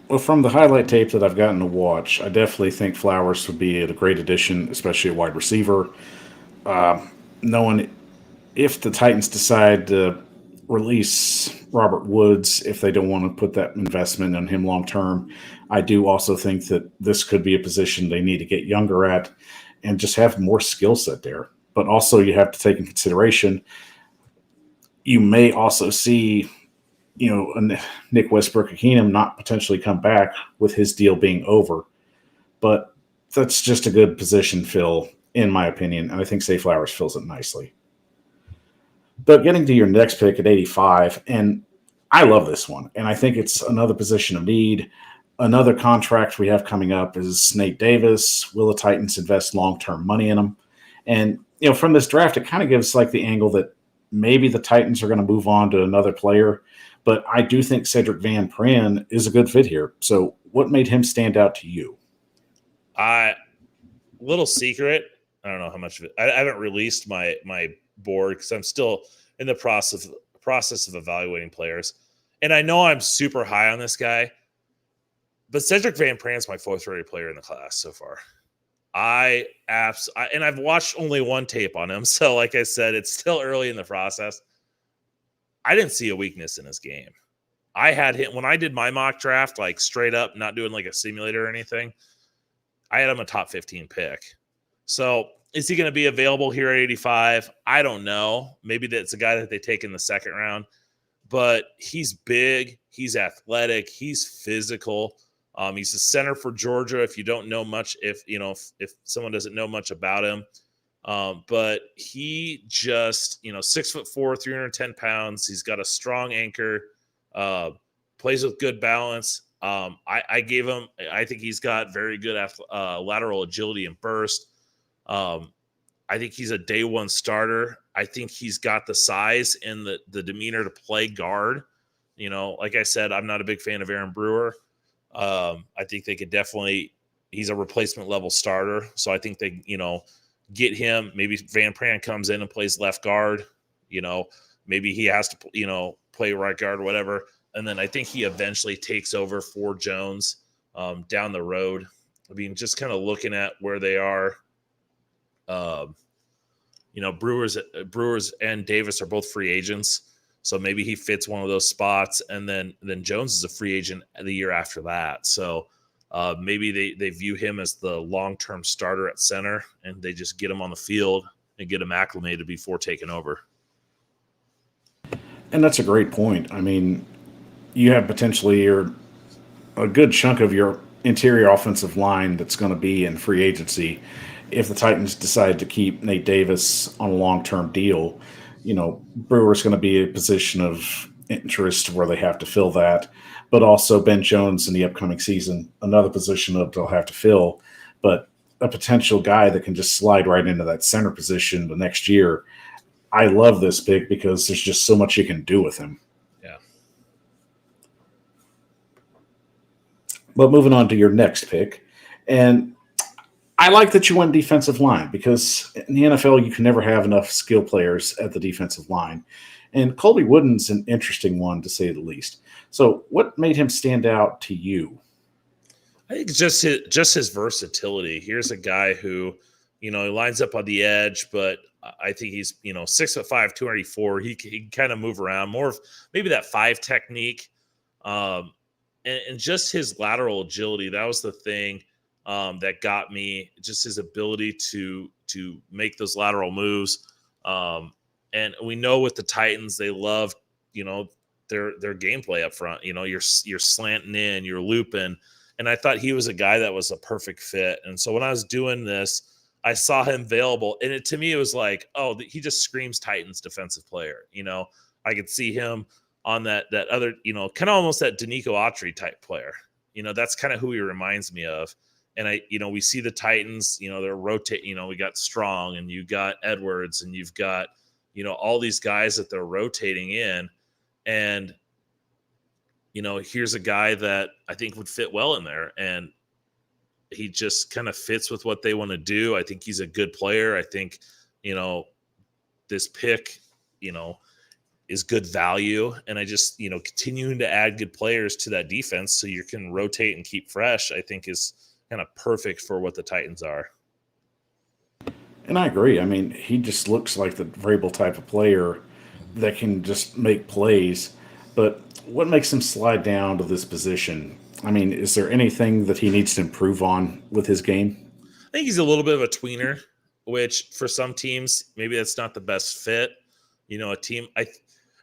Well, from the highlight tape that I've gotten to watch, I definitely think Flowers would be a great addition, especially a wide receiver. Knowing if the Titans decide to release Robert Woods, if they don't want to put that investment on him long term, I do also think that this could be a position they need to get younger at and just have more skill set there. But also you have to take in consideration, you may also see Nick Westbrook-Keenum not potentially come back with his deal being over. But that's just a good position fill, in my opinion, and I think Zay Flowers fills it nicely. But getting to your next pick at 85, and I love this one, and I think it's another position of need. Another contract we have coming up is Nate Davis. Will the Titans invest long-term money in him? And, from this draft, it kind of gives like the angle that maybe the Titans are going to move on to another player. But I do think Cedric Van Pran is a good fit here. So what made him stand out to you? Little secret. I don't know how much of it. I haven't released my board because I'm still in the process of evaluating players. And I know I'm super high on this guy. But Cedric Van Prant's my fourth-rated player in the class so far. And I've watched only one tape on him. So like I said, it's still early in the process. I didn't see a weakness in his game. I had him when I did my mock draft, like straight up, not doing like a simulator or anything. I had him a top 15 pick. So is he going to be available here at 85? I don't know. Maybe that's a guy that they take in the second round, but he's big. He's athletic. He's physical. He's a center for Georgia. If you don't know much, if someone doesn't know much about him, but he just, 6'4", 310 pounds. He's got a strong anchor, plays with good balance. I gave him, I think he's got very good lateral agility and burst. I think he's a day one starter. I think he's got the size and the demeanor to play guard. Like I said, I'm not a big fan of Aaron Brewer. I think they could he's a replacement level starter. So I think they, get him. Maybe Van Prant comes in and plays left guard. Maybe he has to, play right guard or whatever. And then I think he eventually takes over for Jones down the road. I mean, just kind of looking at where they are, Brewers and Davis are both free agents. So maybe he fits one of those spots. And then Jones is a free agent the year after that. So maybe they view him as the long-term starter at center, and they just get him on the field and get him acclimated before taking over. And that's a great point. I mean, you have potentially a good chunk of your interior offensive line that's going to be in free agency. If the Titans decide to keep Nate Davis on a long-term deal, Brewer's going to be a position of interest where they have to fill that. But also Ben Jones in the upcoming season, another position that they'll have to fill. But a potential guy that can just slide right into that center position the next year. I love this pick because there's just so much you can do with him. Yeah. But moving on to your next pick. And I like that you went defensive line because in the NFL, you can never have enough skill players at the defensive line. And Colby Wooden's an interesting one, to say the least. So what made him stand out to you? I think just his versatility. Here's a guy who, he lines up on the edge, but I think he's, 6'5", 284. He can kind of move around, more of maybe that 5 technique. And just his lateral agility. That was the thing that got me, just his ability to make those lateral moves. And we know with the Titans, they love, their gameplay up front. You're slanting in, you're looping. And I thought he was a guy that was a perfect fit. And so when I was doing this, I saw him available, and to me, it was like, oh, he just screams Titans defensive player. I could see him on that other, kind of almost that Danico Autry type player. That's kind of who he reminds me of. And we see the Titans, they're rotating, we got Strong and you got Edwards and you've got, all these guys that they're rotating in. And, here's a guy that I think would fit well in there. And he just kind of fits with what they want to do. I think he's a good player. I think, this pick, is good value. And I just, continuing to add good players to that defense so you can rotate and keep fresh, I think is kind of perfect for what the Titans are. And I agree. I mean, he just looks like the variable type of player that can just make plays. But what makes him slide down to this position? I mean, is there anything that he needs to improve on with his game? I think he's a little bit of a tweener, which for some teams, maybe that's not the best fit. A team,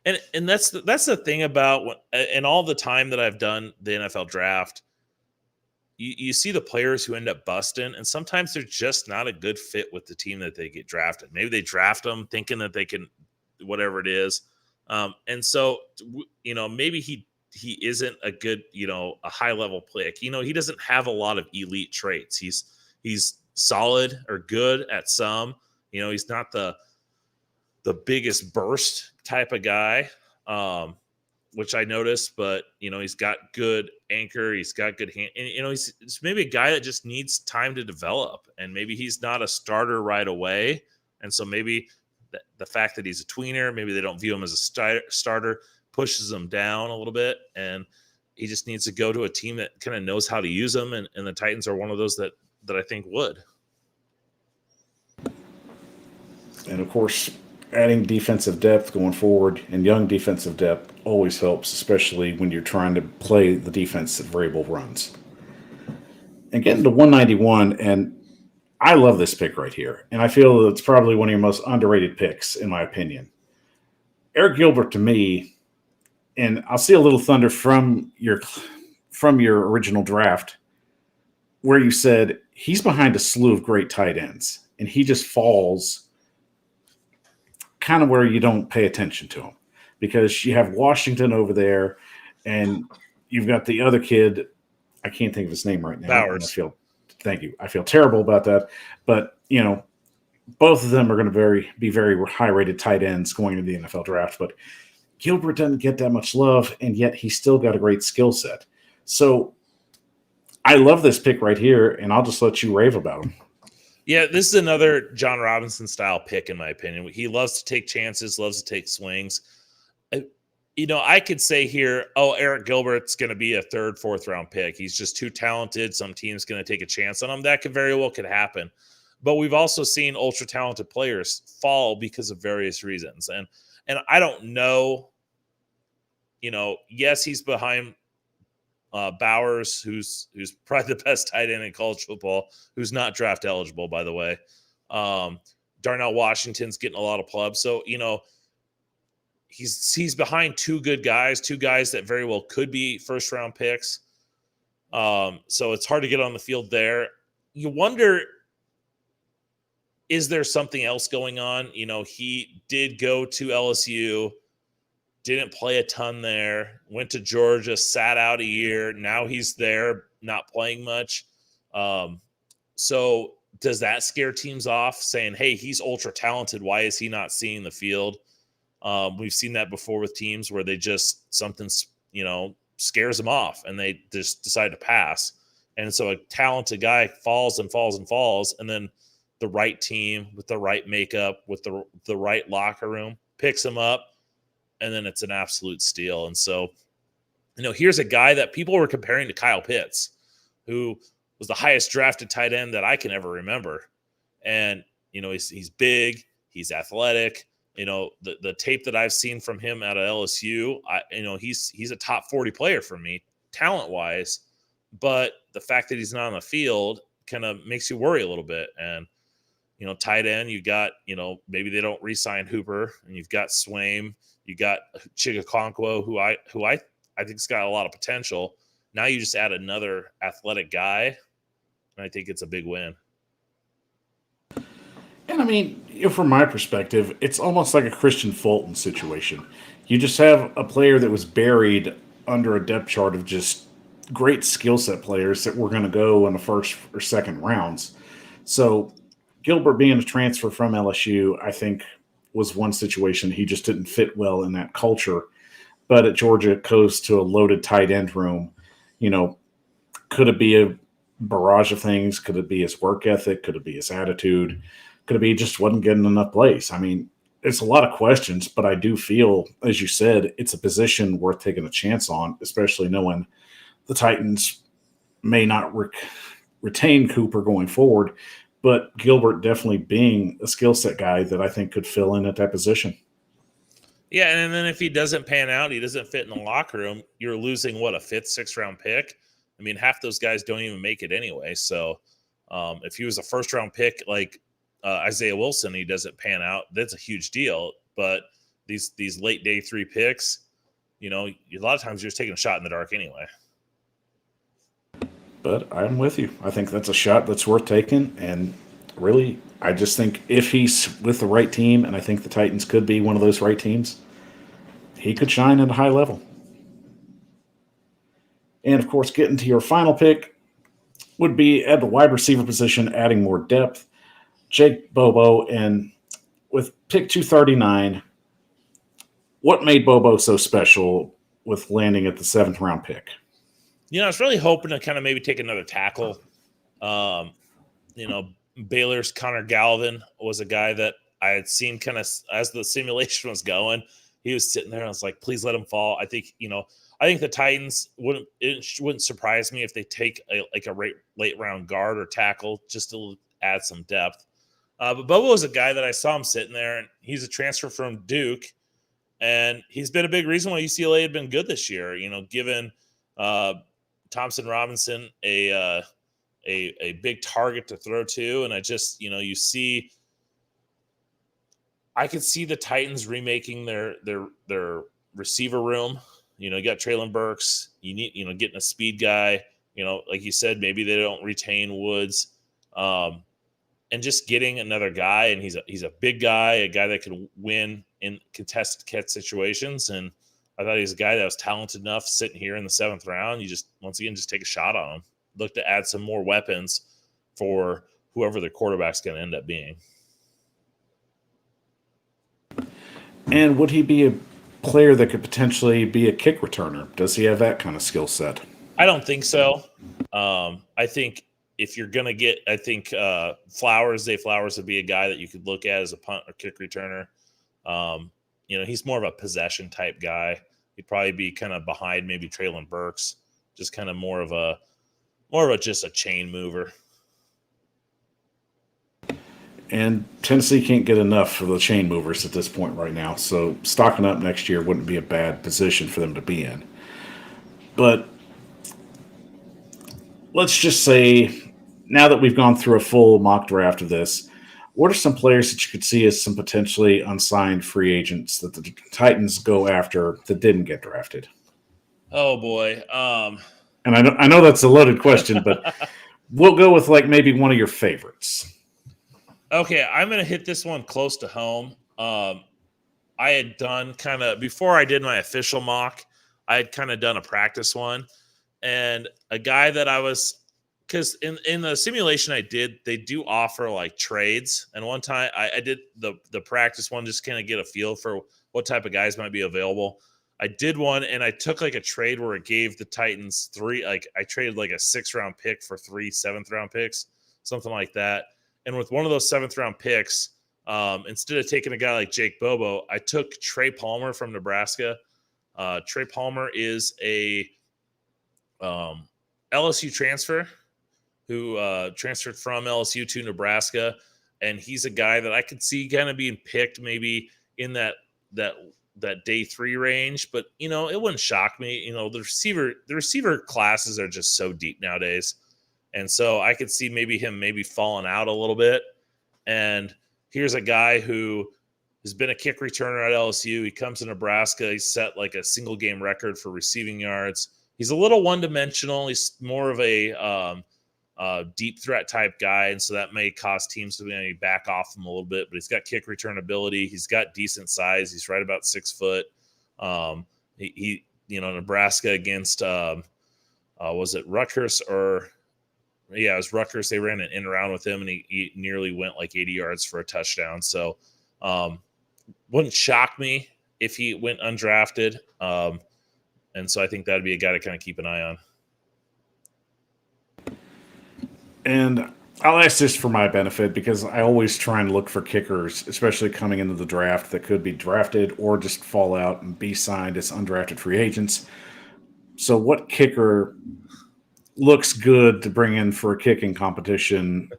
and that's the thing about and all the time that I've done the NFL draft, you see the players who end up busting, and sometimes they're just not a good fit with the team that they get drafted. Maybe they draft them thinking that they can, whatever it is. And so, maybe he isn't a good, a high level pick. He doesn't have a lot of elite traits. He's solid or good at some, he's not the biggest burst type of guy, which I noticed, but he's got good anchor. He's got good hand, and he's maybe a guy that just needs time to develop, and maybe he's not a starter right away. And so maybe the fact that he's a tweener, maybe they don't view him as a starter, pushes him down a little bit. And He just needs to go to a team that kind of knows how to use him, and the Titans are one of those that I think would. And of course, adding defensive depth going forward and young defensive depth always helps, especially when you're trying to play the defense that Vrabel runs. And getting to 191, and I love this pick right here, and I feel it's probably one of your most underrated picks, in my opinion. Eric Gilbert, to me, and I'll see a little thunder from your original draft, where you said he's behind a slew of great tight ends, and he just falls kind of where you don't pay attention to him, because you have Washington over there, and you've got the other kid. I can't think of his name right now. Bowers. Thank you. I feel terrible about that, but both of them are going to be very high-rated tight ends going into the NFL draft. But Gilbert doesn't get that much love, and yet he's still got a great skill set. So I love this pick right here, and I'll just let you rave about him. Yeah, this is another John Robinson style pick, in my opinion. He loves to take chances, loves to take swings. I could say here, Eric Gilbert's going to be a third, fourth round pick. He's just too talented. Some team's going to take a chance on him. That could very well happen. But we've also seen ultra talented players fall because of various reasons. And I don't know, yes, he's behind Bowers, who's probably the best tight end in college football, who's not draft eligible, by the way. Darnell Washington's getting a lot of pub. So, he's behind two guys that very well could be first round picks. So it's hard to get on the field there. You wonder, is there something else going on? He did go to LSU, didn't play a ton there, went to Georgia, sat out a year. Now he's there, not playing much. So does that scare teams off, saying, hey, he's ultra talented, why is he not seeing the field? We've seen that before with teams where they just something, scares them off and they just decide to pass. And so a talented guy falls and falls and falls, and then the right team with the right makeup, with the right locker room picks him up, and then it's an absolute steal. And so, here's a guy that people were comparing to Kyle Pitts, who was the highest drafted tight end that I can ever remember. And, he's big, he's athletic. The tape that I've seen from him out of LSU, he's a top 40 player for me, talent-wise. But the fact that he's not on the field kind of makes you worry a little bit. And, tight end, you got, maybe they don't re-sign Hooper, and you've got Swaim, you got Chigakonkwo, who I think's got a lot of potential. Now you just add another athletic guy, and I think it's a big win. And I mean, from my perspective, it's almost like a Christian Fulton situation. You just have a player that was buried under a depth chart of just great skill set players that were going to go in the first or second rounds. So Gilbert being a transfer from LSU, I think, was one situation. He just didn't fit well in that culture. But at Georgia, it goes to a loaded tight end room. Could it be a barrage of things? Could it be his work ethic? Could it be his attitude? Could it be just wasn't getting enough plays? I mean, it's a lot of questions, but I do feel, as you said, it's a position worth taking a chance on, especially knowing the Titans may not retain Cooper going forward, but Gilbert definitely being a skill set guy that I think could fill in at that position. Yeah, and then if he doesn't pan out, he doesn't fit in the locker room, you're losing, a fifth, sixth round pick? I mean, half those guys don't even make it anyway. So if he was a first round pick like Isaiah Wilson, he doesn't pan out, that's a huge deal. But these late day 3 picks, a lot of times you're just taking a shot in the dark anyway. But I'm with you. I think that's a shot that's worth taking. And really, I just think if he's with the right team, and I think the Titans could be one of those right teams, he could shine at a high level. And, of course, getting to your final pick would be at the wide receiver position, adding more depth. Jake Bobo, and with pick 239, what made Bobo so special with landing at the 7th round pick? I was really hoping to kind of maybe take another tackle. Baylor's Connor Galvin was a guy that I had seen kind of as the simulation was going. he was sitting there. And I was like, please let him fall. I think the Titans wouldn't surprise me if they take a late round guard or tackle just to add some depth. But Bobo was a guy that I saw him sitting there, and he's a transfer from Duke, and he's been a big reason why UCLA had been good this year. Given Thompson Robinson a big target to throw to, and I just I could see the Titans remaking their receiver room. You got Traylon Burks. You need getting a speed guy. Like you said, maybe they don't retain Woods, and just getting another guy. And he's a big guy, a guy that can win in contested catch situations. And I thought he was a guy that was talented enough sitting here in the 7th round. You just take a shot on him. Look to add some more weapons for whoever the quarterback's going to end up being. And would he be a player that could potentially be a kick returner? Does he have that kind of skill set? I don't think so. I think if you're going to get, Zay Flowers would be a guy that you could look at as a punt or kick returner. He's more of a possession type guy. He'd probably be kind of behind maybe Traylon Burks, just kind of more of just a chain mover. And Tennessee can't get enough for the chain movers at this point right now. So stocking up next year wouldn't be a bad position for them to be in. But let's just say, now that we've gone through a full mock draft of this, what are some players that you could see as some potentially unsigned free agents that the Titans go after that didn't get drafted? Oh, boy. And I know that's a loaded question, but we'll go with maybe one of your favorites. Okay, I'm going to hit this one close to home. I had done before I did my official mock, I had kind of done a practice one. And a guy that because in the simulation I did, they do offer trades. And one time I did the practice one just kind of get a feel for what type of guys might be available. I did one, and I took a trade where it gave the Titans I traded a 6th round pick for 3 7th round picks, something like that. And with one of those 7th round picks, instead of taking a guy like Jake Bobo, I took Trey Palmer from Nebraska. Trey Palmer is a LSU transfer who transferred from LSU to Nebraska. And he's a guy that I could see kind of being picked maybe in that day 3 range. But, it wouldn't shock me. The receiver classes are just so deep nowadays. And so I could see him falling out a little bit. And here's a guy who has been a kick returner at LSU. He comes to Nebraska. He's set a single game record for receiving yards. He's a little one-dimensional. He's more of a deep threat type guy. And so that may cause teams to maybe back off him a little bit. But he's got kick return ability. He's got decent size. He's right about 6 foot. Nebraska against, was it Rutgers or – yeah, it was Rutgers. They ran an in around with him, and he nearly went 80 yards for a touchdown. So wouldn't shock me if he went undrafted. And so I think that'd be a guy to kind of keep an eye on. And I'll ask this for my benefit because I always try and look for kickers, especially coming into the draft, that could be drafted or just fall out and be signed as undrafted free agents. So what kicker looks good to bring in for a kicking competition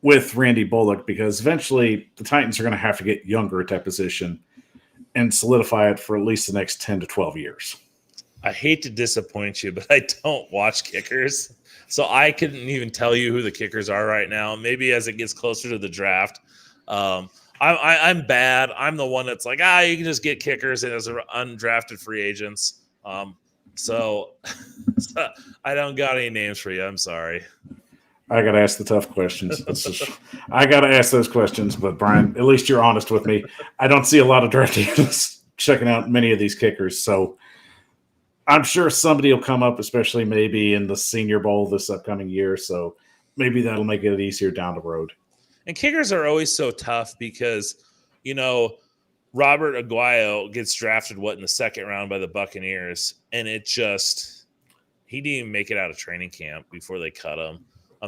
with Randy Bullock? Because eventually the Titans are going to have to get younger at that position and solidify it for at least the next 10 to 12 years. I hate to disappoint you, but I don't watch kickers. So I couldn't even tell you who the kickers are right now. Maybe as it gets closer to the draft. I'm bad. I'm the one that's you can just get kickers and as undrafted free agents. So I don't got any names for you. I'm sorry. I got to ask the tough questions. I got to ask those questions. But, Brian, at least you're honest with me. I don't see a lot of draft agents checking out many of these kickers. So I'm sure somebody will come up, especially maybe in the Senior Bowl this upcoming year. So maybe that'll make it easier down the road. And kickers are always so tough because, Robert Aguayo gets drafted, in the 2nd round by the Buccaneers, and he didn't even make it out of training camp before they cut him.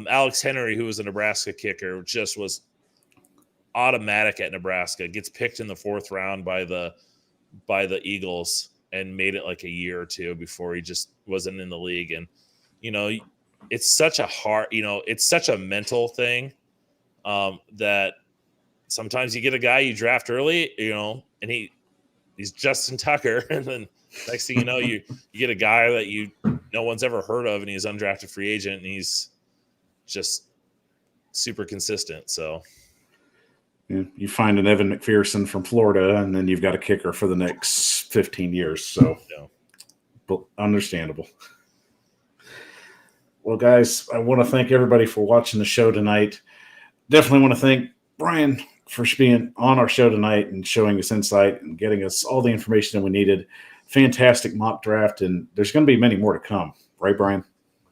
Alex Henry, who was a Nebraska kicker, just was automatic at Nebraska, gets picked in the 4th round by the by the Eagles and made it like a year or two before he just wasn't in the league. And, it's such a hard, it's such a mental thing that sometimes you get a guy you draft early, and he's Justin Tucker. And then next thing you know, you get a guy that no one's ever heard of, and he's undrafted free agent, and he's just super consistent. So you find an Evan McPherson from Florida, and then you've got a kicker for the next 15 years. So understandable. Well, guys, I want to thank everybody for watching the show tonight. Definitely want to thank Brian for being on our show tonight and showing us insight and getting us all the information that we needed. Fantastic mock draft, and there's going to be many more to come. Right, Brian?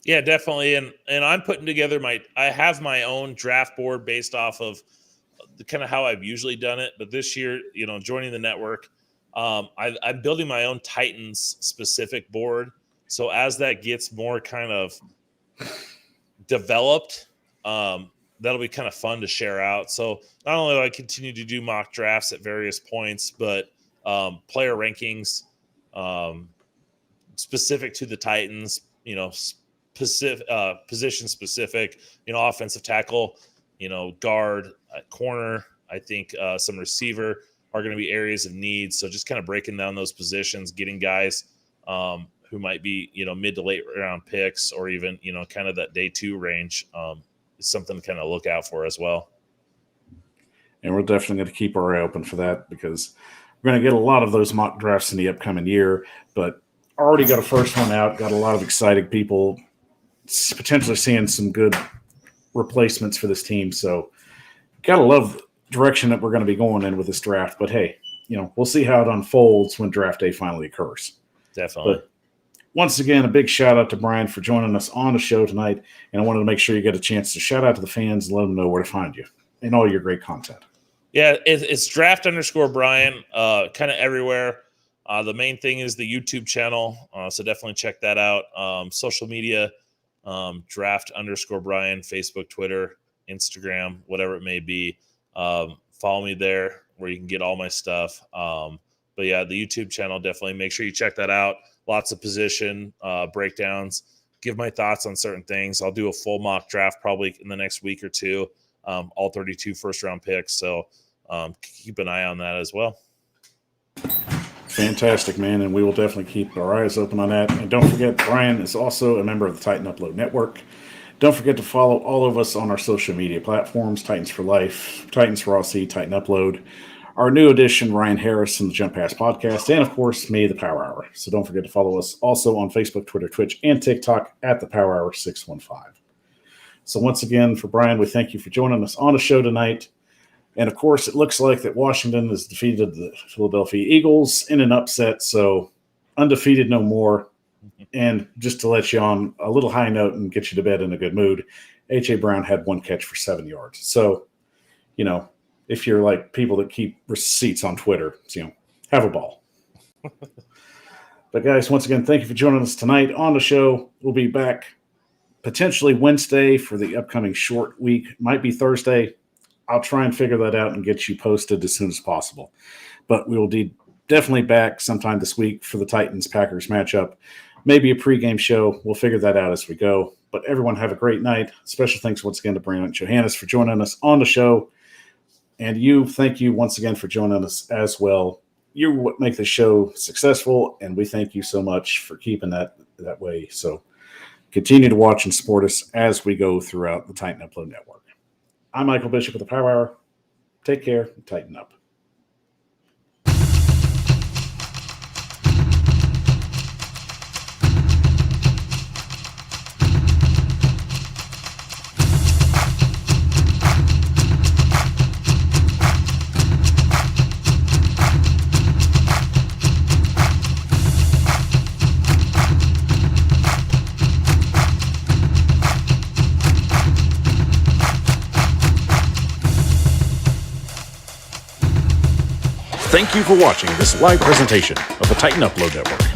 Yeah, definitely. And I'm putting together I have my own draft board based off of kind of how I've usually done it. But this year, joining the network, I'm building my own Titans specific board. So as that gets more kind of developed, that'll be kind of fun to share out. So not only do I continue to do mock drafts at various points, but player rankings specific to the Titans, position specific, offensive tackle, guard, corner. I think some receiver are going to be areas of need. So just kind of breaking down those positions, getting guys who might be, mid to late round picks, or even, kind of that day 2 range is something to kind of look out for as well. And we're definitely going to keep our eye open for that, because we're going to get a lot of those mock drafts in the upcoming year. But already got a first one out, got a lot of excited people potentially seeing some good replacements for this team. So got to love the direction that we're going to be going in with this draft. But hey, we'll see how it unfolds when draft day finally occurs. Definitely. But once again, a big shout out to Brian for joining us on the show tonight. And I wanted to make sure you get a chance to shout out to the fans and let them know where to find you and all your great content. Yeah, it's draft_Brian, kind of everywhere. The main thing is the YouTube channel. So definitely check that out. Social media, draft_Brian, Facebook, Twitter, Instagram, whatever it may be. Follow me there where you can get all my stuff. But yeah, the YouTube channel, definitely make sure you check that out. Lots of position breakdowns, give my thoughts on certain things. I'll do a full mock draft probably in the next week or two, all 32 first-round picks. So keep an eye on that as well. Fantastic, man, and we will definitely keep our eyes open on that. And don't forget, Brian is also a member of the Titan Upload Network. Don't forget to follow all of us on our social media platforms, Titans for Life, Titans for RC, Titan Upload, our new addition, Ryan Harris, and the Jump Pass Podcast, and, of course, me, the Power Hour. So don't forget to follow us also on Facebook, Twitter, Twitch, and TikTok at the Power Hour 615. So once again, for Brian, we thank you for joining us on the show tonight. And, of course, it looks like that Washington has defeated the Philadelphia Eagles in an upset, so undefeated no more. And just to let you on a little high note and get you to bed in a good mood, A.J. Brown had 1 catch for 7 yards. So, if you're like people that keep receipts on Twitter, have a ball. But, guys, once again, thank you for joining us tonight on the show. We'll be back potentially Wednesday for the upcoming short week. Might be Thursday. I'll try and figure that out and get you posted as soon as possible. But we will be definitely back sometime this week for the Titans-Packers matchup. Maybe a pregame show. We'll figure that out as we go. But everyone have a great night. Special thanks once again to Brian Johanne for joining us on the show. And thank you once again for joining us as well. You're what make the show successful, and we thank you so much for keeping that way. So continue to watch and support us as we go throughout the Titan Upload Network. I'm Michael Bishop with the Power Hour. Take care and tighten up. Thank you for watching this live presentation of the Titan Upload Network.